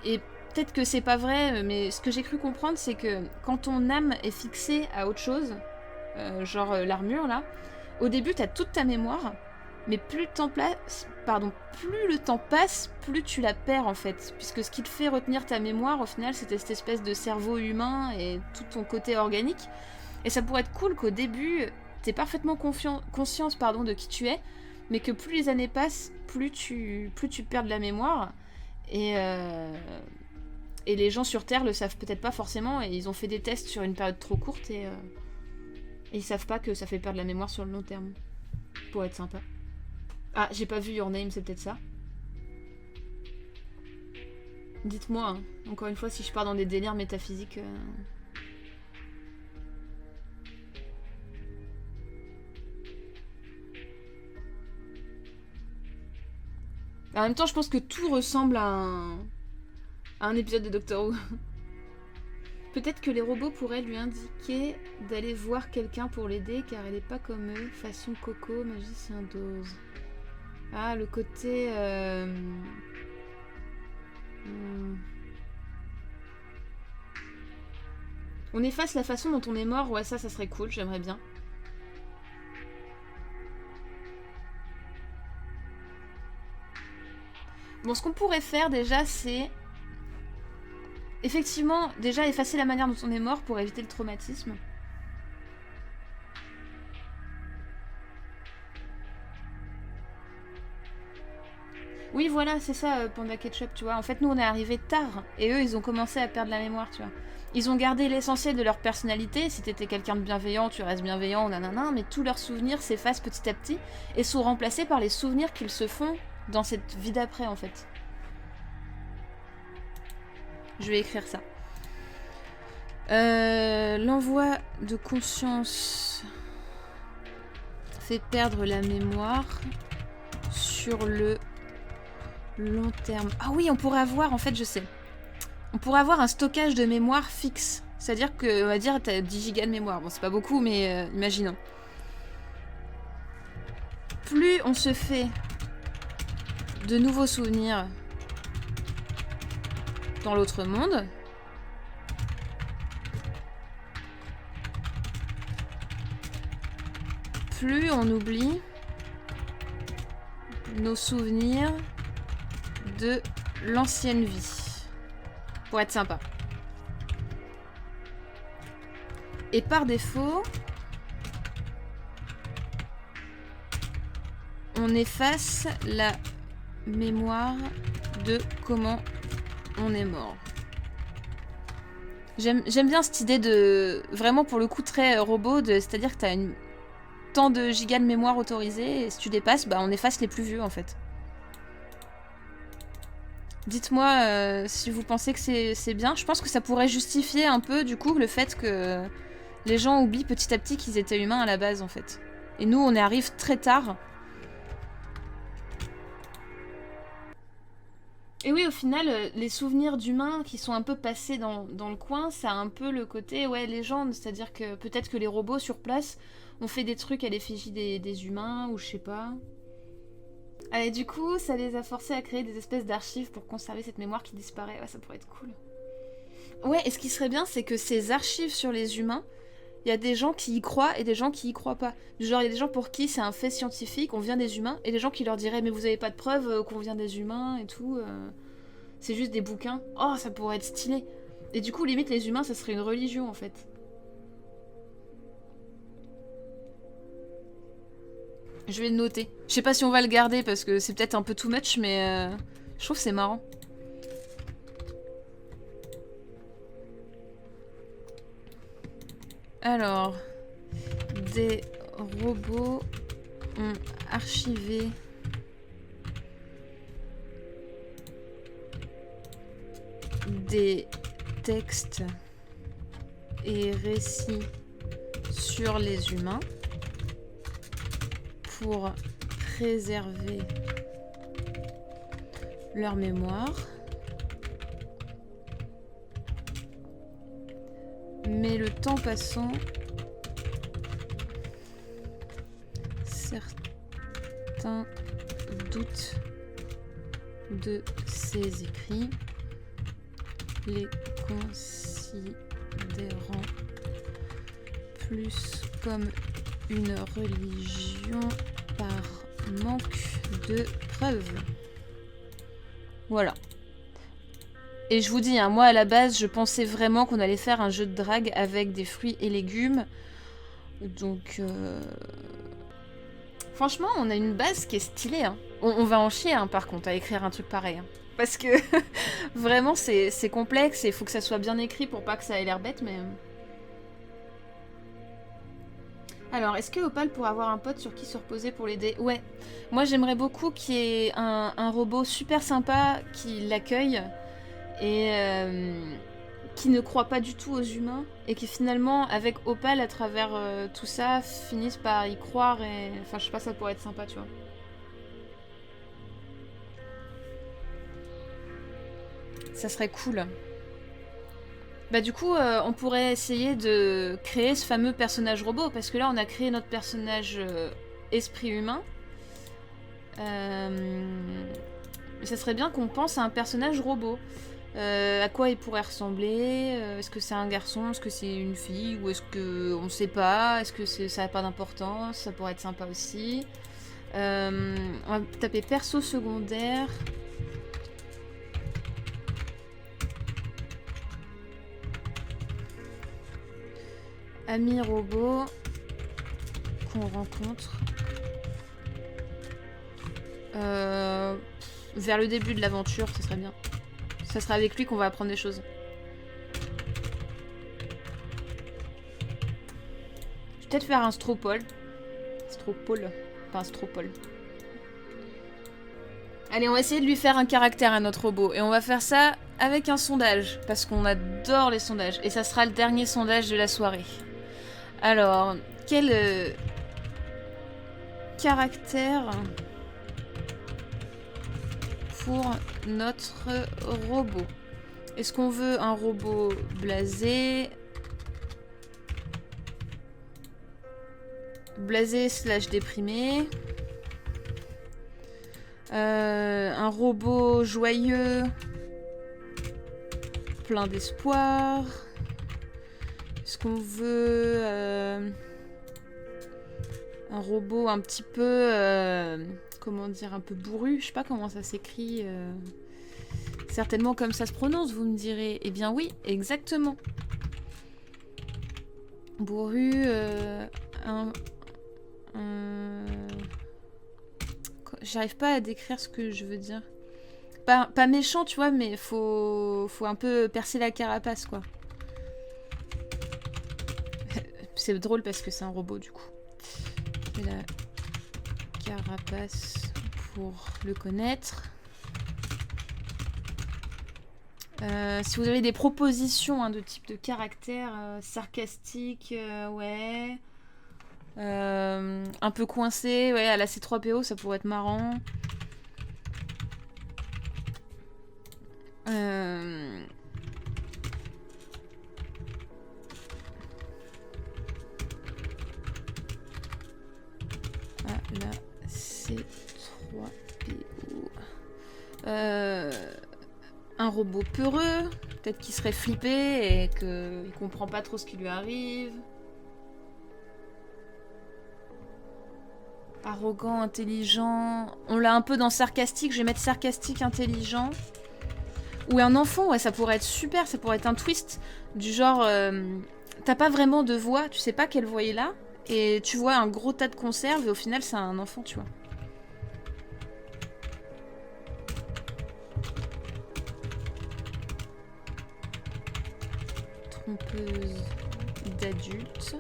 A: Et peut-être que c'est pas vrai, mais ce que j'ai cru comprendre, c'est que quand ton âme est fixée à autre chose, genre l'armure là, au début t'as toute ta mémoire, mais plus le temps passe, plus tu la perds en fait. Puisque ce qui te fait retenir ta mémoire, au final, c'était cette espèce de cerveau humain et tout ton côté organique. Et ça pourrait être cool qu'au début, t'aies parfaitement conscience de qui tu es, mais que plus les années passent, plus tu perds de la mémoire. Et les gens sur Terre le savent peut-être pas forcément, et ils ont fait des tests sur une période trop courte, et ils savent pas que ça fait perdre la mémoire sur le long terme. Pour être sympa. Ah, j'ai pas vu Your Name, c'est peut-être ça. Dites-moi, hein, encore une fois, si je pars dans des délires métaphysiques... En même temps, je pense que tout ressemble à un épisode de Doctor Who. Peut-être que les robots pourraient lui indiquer d'aller voir quelqu'un pour l'aider, car elle est pas comme eux, façon Coco, magicien d'Oz. Ah, le côté... On efface la façon dont on est mort, ouais, ça serait cool, j'aimerais bien. Bon, ce qu'on pourrait faire déjà, c'est... Effectivement, déjà effacer la manière dont on est mort pour éviter le traumatisme. Oui, voilà, c'est ça, Panda Ketchup, tu vois. En fait, nous, on est arrivés tard, et eux, ils ont commencé à perdre la mémoire, tu vois. Ils ont gardé l'essentiel de leur personnalité. Si t'étais quelqu'un de bienveillant, tu restes bienveillant, nanana, mais tous leurs souvenirs s'effacent petit à petit, et sont remplacés par les souvenirs qu'ils se font dans cette vie d'après, en fait. Je vais écrire ça. L'envoi de conscience fait perdre la mémoire sur le long terme. Ah oui, on pourrait avoir, en fait, je sais. On pourrait avoir un stockage de mémoire fixe. C'est-à-dire que, on va dire, t'as 10 gigas de mémoire. Bon, c'est pas beaucoup, mais imaginons. Plus on se fait de nouveaux souvenirs dans l'autre monde, plus on oublie nos souvenirs de l'ancienne vie. Pour être sympa. Et par défaut, on efface la mémoire de comment on est mort. J'aime bien cette idée de... Vraiment pour le coup très robot, c'est-à-dire que t'as tant de gigas de mémoire autorisée, et si tu dépasses, bah on efface les plus vieux en fait. Dites-moi si vous pensez que c'est bien. Je pense que ça pourrait justifier un peu du coup le fait que les gens oublient petit à petit qu'ils étaient humains à la base en fait. Et nous on y arrive très tard. Et oui, au final, les souvenirs d'humains qui sont un peu passés dans le coin, ça a un peu le côté, ouais, légende. C'est-à-dire que peut-être que les robots sur place ont fait des trucs à l'effigie des humains, ou je sais pas. Et du coup, ça les a forcés à créer des espèces d'archives pour conserver cette mémoire qui disparaît. Ouais, ça pourrait être cool. Ouais, et ce qui serait bien, c'est que ces archives sur les humains, il y a des gens qui y croient et des gens qui y croient pas. Du genre, il y a des gens pour qui c'est un fait scientifique, on vient des humains, et des gens qui leur diraient mais vous avez pas de preuves qu'on vient des humains et tout. C'est juste des bouquins. Oh, ça pourrait être stylé. Et du coup, limite, les humains, ça serait une religion en fait. Je vais le noter. Je sais pas si on va le garder parce que c'est peut-être un peu too much, mais je trouve que c'est marrant. Alors, des robots ont archivé des textes et récits sur les humains pour préserver leur mémoire. Mais le temps passant, certains doutent de ces écrits, les considérant plus comme une religion par manque de preuves. Voilà. Et je vous dis, hein, moi à la base, je pensais vraiment qu'on allait faire un jeu de drague avec des fruits et légumes. Donc, franchement, on a une base qui est stylée. Hein. On va en chier, hein, par contre, à écrire un truc pareil. Hein. Parce que, vraiment, c'est complexe et il faut que ça soit bien écrit pour pas que ça ait l'air bête, mais... Alors, est-ce que Opal pourrait avoir un pote sur qui se reposer pour l'aider? Ouais. Moi, j'aimerais beaucoup qu'il y ait un robot super sympa qui l'accueille et qui ne croit pas du tout aux humains et qui finalement, avec Opal, à travers tout ça, finissent par y croire et... Enfin, je sais pas, ça pourrait être sympa, tu vois. Ça serait cool. Bah du coup, on pourrait essayer de créer ce fameux personnage robot, parce que là, on a créé notre personnage esprit humain. Ça serait bien qu'on pense à un personnage robot. À quoi il pourrait ressembler? Est-ce que c'est un garçon? Est-ce que c'est une fille? Ou est-ce que on sait pas? Est-ce que ça n'a pas d'importance? Ça pourrait être sympa aussi. On va taper perso secondaire. Ami robot qu'on rencontre vers le début de l'aventure, ça serait bien. Ça sera avec lui qu'on va apprendre des choses. Je vais peut-être faire un stropole. Stropole. Pas un stropole. Allez, on va essayer de lui faire un caractère à notre robot. Et on va faire ça avec un sondage. Parce qu'on adore les sondages. Et ça sera le dernier sondage de la soirée. Alors, quel caractère pour notre robot? Est-ce qu'on veut un robot blasé? Blasé / déprimé. Un robot joyeux, plein d'espoir. Est-ce qu'on veut un robot un petit peu, comment dire, un peu bourru? Je sais pas comment ça s'écrit. Certainement comme ça se prononce, vous me direz. Eh bien oui, exactement. Bourru, j'arrive pas à décrire ce que je veux dire. Pas méchant, tu vois, mais faut un peu percer la carapace, quoi. C'est drôle parce que c'est un robot, du coup. Et la carapace pour le connaître. Si vous avez des propositions de type de caractère, sarcastique, ouais. Un peu coincé, ouais, à la C3PO, ça pourrait être marrant. Ah, la C3PO. Un robot peureux, peut-être qu'il serait flippé et qu'il comprend pas trop ce qui lui arrive. Arrogant, intelligent. On l'a un peu dans sarcastique, je vais mettre sarcastique, intelligent. Ou un enfant, ouais, ça pourrait être super, ça pourrait être un twist. Du genre, t'as pas vraiment de voix, tu sais pas quelle voix il a. Et tu vois un gros tas de conserves et au final c'est un enfant, tu vois. Trompeuse d'adultes.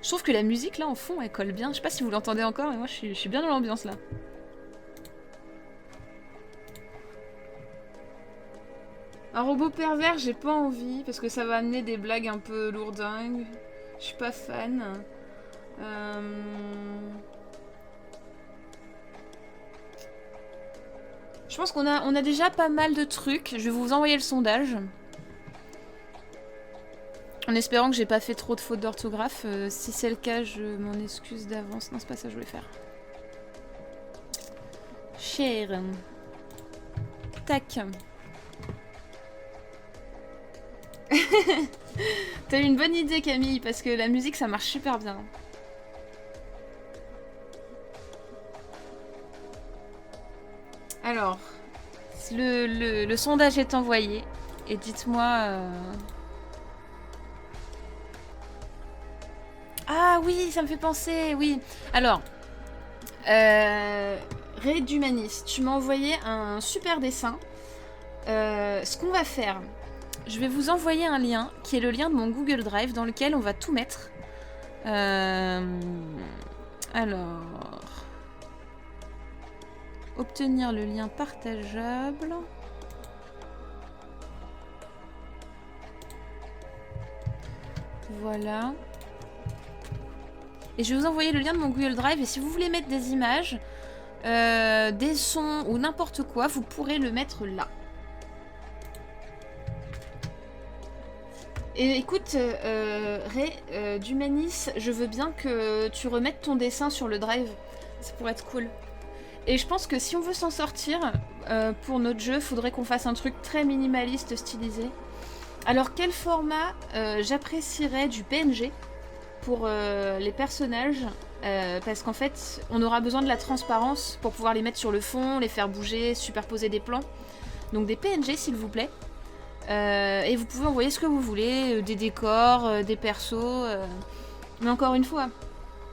A: Je trouve que la musique là en fond elle colle bien. Je sais pas si vous l'entendez encore mais moi je suis bien dans l'ambiance là. Un robot pervers, j'ai pas envie parce que ça va amener des blagues un peu lourdingues. Je suis pas fan. Je pense qu'on a déjà pas mal de trucs. Je vais vous envoyer le sondage. En espérant que j'ai pas fait trop de fautes d'orthographe. Si c'est le cas, je m'en excuse d'avance. Non, c'est pas ça que je voulais faire. Cher. Tac. T'as eu une bonne idée, Camille, parce que la musique, ça marche super bien. Alors, le sondage est envoyé. Et dites-moi... Ah oui, ça me fait penser, oui. Alors, Ray d'Humanis, tu m'as envoyé un super dessin. Ce qu'on va faire, je vais vous envoyer un lien, qui est le lien de mon Google Drive, dans lequel on va tout mettre. Alors... Obtenir le lien partageable. Voilà. Et je vais vous envoyer le lien de mon Google Drive. Et si vous voulez mettre des images, des sons ou n'importe quoi, vous pourrez le mettre là. Et écoute, Ray d'Humanis, je veux bien que tu remettes ton dessin sur le Drive. Ça pourrait être cool. Et je pense que si on veut s'en sortir, pour notre jeu, faudrait qu'on fasse un truc très minimaliste, stylisé. Alors quel format j'apprécierais du PNG pour les personnages, parce qu'en fait, on aura besoin de la transparence pour pouvoir les mettre sur le fond, les faire bouger, superposer des plans. Donc des PNG s'il vous plaît. Et vous pouvez envoyer ce que vous voulez, des décors, des persos. Mais encore une fois,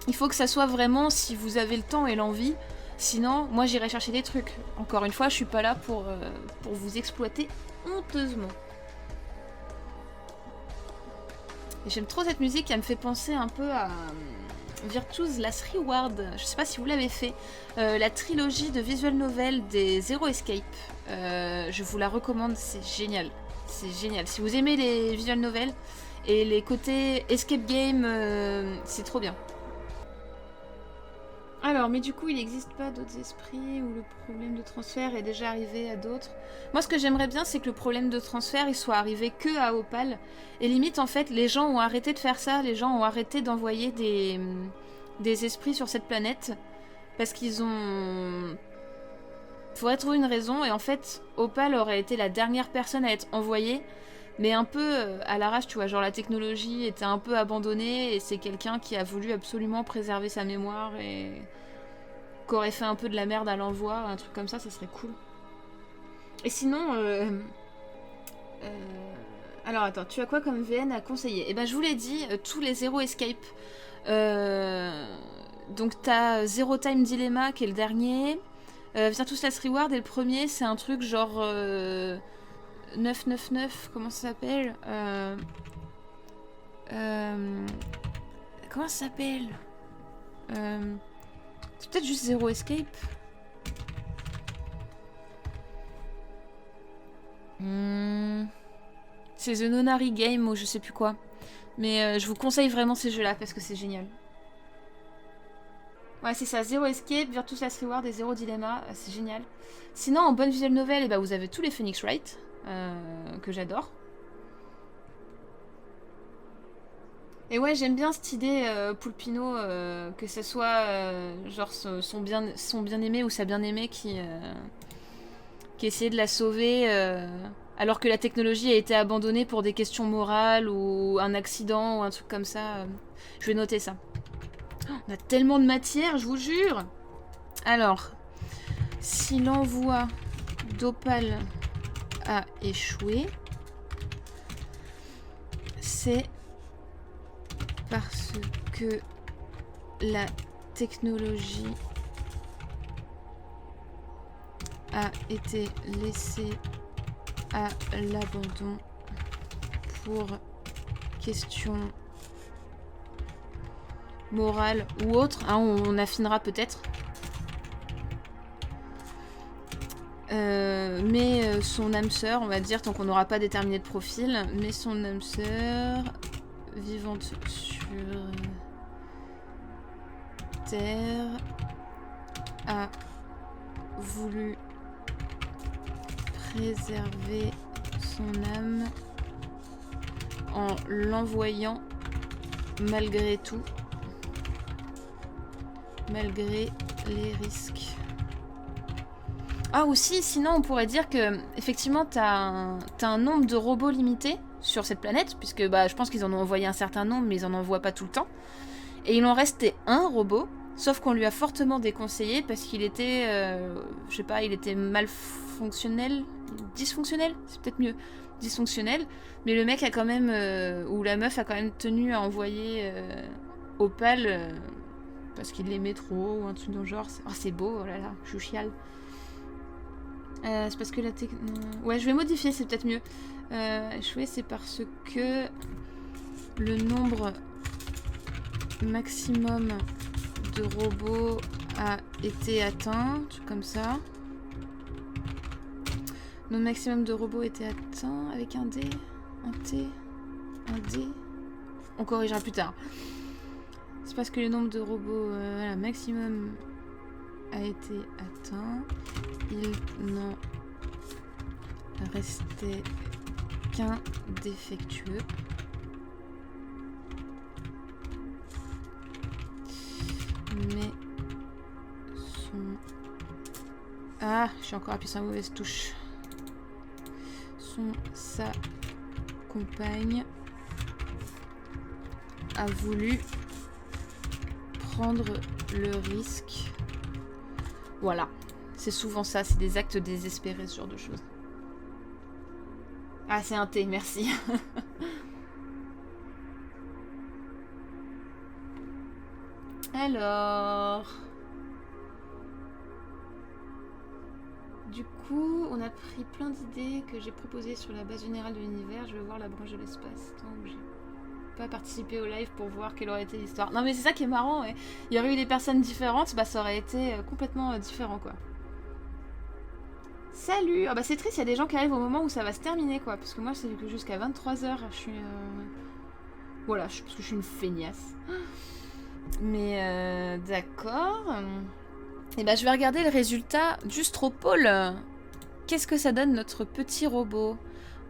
A: il faut que ça soit vraiment si vous avez le temps et l'envie. Sinon, moi j'irai chercher des trucs. Encore une fois, je suis pas là pour vous exploiter honteusement. J'aime trop cette musique, elle me fait penser un peu à Virtue's Last Reward. Je sais pas si vous l'avez fait. La trilogie de visual novel des Zero Escape. Je vous la recommande, c'est génial. C'est génial. Si vous aimez les visual novels et les côtés escape game, c'est trop bien. Alors, mais du coup, il n'existe pas d'autres esprits où le problème de transfert est déjà arrivé à d'autres. Moi, ce que j'aimerais bien, c'est que le problème de transfert, il soit arrivé que à Opal. Et limite, en fait, les gens ont arrêté de faire ça. Les gens ont arrêté d'envoyer des esprits sur cette planète. Parce qu'ils ont... Faudrait trouver une raison. Et en fait, Opal aurait été la dernière personne à être envoyée. Mais un peu à l'arrache, tu vois. Genre, la technologie était un peu abandonnée. Et c'est quelqu'un qui a voulu absolument préserver sa mémoire et... qu'aurait fait un peu de la merde à l'envoi, un truc comme ça serait cool. Et sinon, alors attends, tu as quoi comme VN à conseiller? Eh ben je vous l'ai dit, tous les Zero Escape. Donc t'as Zero Time Dilemma qui est le dernier. Virtue's Last Reward et le premier c'est un truc genre 999, comment ça s'appelle comment ça s'appelle c'est peut-être juste Zero Escape. C'est The Nonary Game ou je sais plus quoi. Mais je vous conseille vraiment ces jeux-là parce que c'est génial. Ouais, c'est ça. Zero Escape, Virtue's Last Reward et Zero Dilemma. C'est génial. Sinon, en bonne visual novel, eh ben, vous avez tous les Phoenix Wright que j'adore. Et ouais, j'aime bien cette idée, Poulpino, que ce soit genre son bien-aimé ou sa bien-aimée qui essayait de la sauver alors que la technologie a été abandonnée pour des questions morales ou un accident ou un truc comme ça. Je vais noter ça. Oh, on a tellement de matière, je vous jure. Alors, si l'envoi d'Opal a échoué, c'est parce que la technologie a été laissée à l'abandon pour question morale ou autre, hein, on affinera peut-être. Mais son âme sœur, on va dire, tant qu'on n'aura pas déterminé de profil, mais son âme sœur, vivante sur Terre, a voulu préserver son âme en l'envoyant malgré tout, malgré les risques. Ah aussi, sinon on pourrait dire que effectivement t'as un nombre de robots limité sur cette planète, puisque bah, je pense qu'ils en ont envoyé un certain nombre, mais ils en envoient pas tout le temps. Et il en restait un robot, sauf qu'on lui a fortement déconseillé parce qu'il était, je sais pas, il était mal fonctionnel, dysfonctionnel, c'est peut-être mieux, dysfonctionnel. Mais le mec a quand même, ou la meuf a quand même tenu à envoyer Opal parce qu'il l'aimait trop ou un truc dans le genre. Oh, c'est beau, oh là là, je chiale. C'est parce que la ouais, je vais modifier, c'est peut-être mieux. Échouer, c'est parce que le nombre maximum de robots a été atteint, un truc comme ça. Le maximum de robots était atteint avec un D, un T, un D. On corrigera plus tard. C'est parce que le nombre de robots voilà, maximum a été atteint. Il n'en restait qu'un défectueux. Mais son... Ah, je suis encore appuyée sur la mauvaise touche. Sa compagne a voulu prendre le risque. Voilà. C'est souvent ça, c'est des actes désespérés, ce genre de choses. Ah, c'est un T, merci. Alors... Du coup, on a pris plein d'idées que j'ai proposées sur la base générale de l'univers. Je vais voir la branche de l'espace. Tant que j'ai pas participé au live pour voir quelle aurait été l'histoire. Non mais c'est ça qui est marrant. Ouais. Il y aurait eu des personnes différentes, bah ça aurait été complètement différent quoi. Salut. Ah bah c'est triste, il y a des gens qui arrivent au moment où ça va se terminer quoi. Parce que moi c'est que jusqu'à 23h. Je suis... Voilà, parce que je suis une feignasse. Mais d'accord. Et bah je vais regarder le résultat du Stropole. Qu'est-ce que ça donne notre petit robot?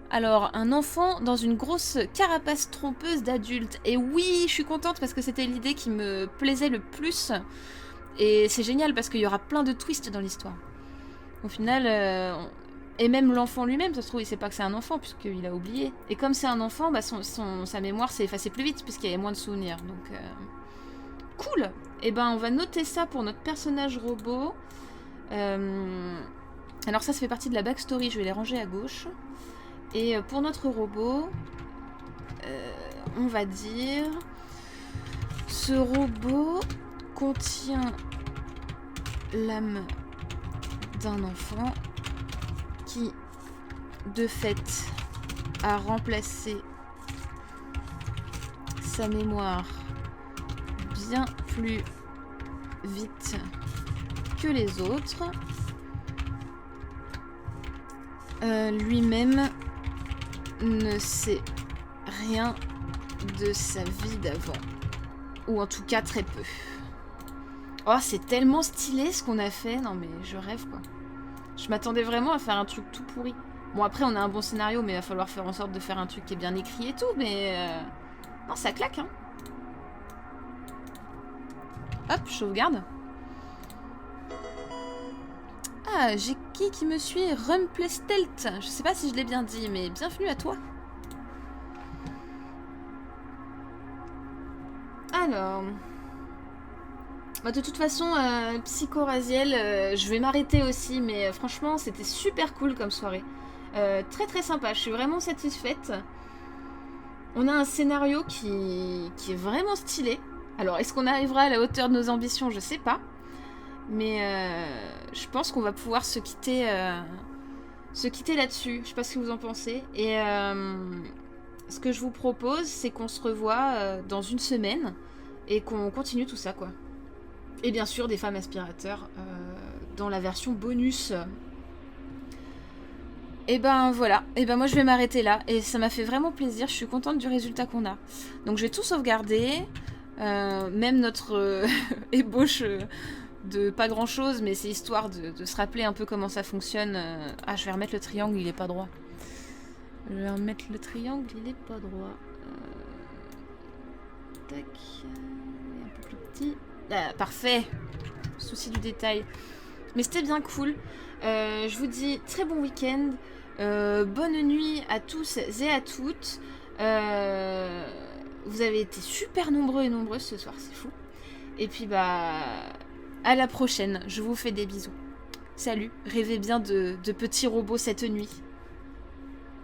A: Alors, un enfant dans une grosse carapace trompeuse d'adulte. Et oui, je suis contente parce que c'était l'idée qui me plaisait le plus. Et c'est génial parce qu'il y aura plein de twists dans l'histoire. Au final, et même l'enfant lui-même, ça se trouve, il sait pas que c'est un enfant puisqu'il a oublié. Et comme c'est un enfant, bah sa mémoire s'est effacée plus vite puisqu'il y avait moins de souvenirs. Donc, cool. Et ben, on va noter ça pour notre personnage robot. Alors ça fait partie de la backstory, je vais les ranger à gauche. Et pour notre robot, on va dire... Ce robot contient l'âme d'un enfant qui, de fait, a remplacé sa mémoire bien plus vite que les autres. Lui-même ne sait rien de sa vie d'avant. Ou en tout cas très peu. Oh, c'est tellement stylé ce qu'on a fait. Non mais je rêve quoi. Je m'attendais vraiment à faire un truc tout pourri. Bon après on a un bon scénario mais il va falloir faire en sorte de faire un truc qui est bien écrit et tout. Mais non ça claque hein. Hop, je sauvegarde. Ah, j'ai qui me suit? Rumplestelt. Je sais pas si je l'ai bien dit, mais bienvenue à toi. Alors... Bah, de toute façon, Psycho Raziel, je vais m'arrêter aussi, mais franchement, c'était super cool comme soirée. Très très sympa, je suis vraiment satisfaite. On a un scénario qui est vraiment stylé. Alors, est-ce qu'on arrivera à la hauteur de nos ambitions? Je sais pas. Mais je pense qu'on va pouvoir se quitter là-dessus. Je sais pas ce que vous en pensez. Et ce que je vous propose, c'est qu'on se revoit dans une semaine et qu'on continue tout ça, quoi. Et bien sûr, des femmes aspirateurs dans la version bonus. Et ben voilà, et ben moi je vais m'arrêter là, et ça m'a fait vraiment plaisir, je suis contente du résultat qu'on a. Donc je vais tout sauvegarder, même notre ébauche de pas grand chose, mais c'est histoire de se rappeler un peu comment ça fonctionne. Ah, je vais remettre le triangle, il est pas droit. Je vais remettre le triangle, il est pas droit. Tac, un peu plus petit. Ah, parfait, souci du détail. Mais c'était bien cool. Je vous dis très bon week-end. Bonne nuit à tous et à toutes. Vous avez été super nombreux et nombreuses ce soir, c'est fou. Et puis bah à la prochaine. Je vous fais des bisous. Salut, rêvez bien de petits robots cette nuit.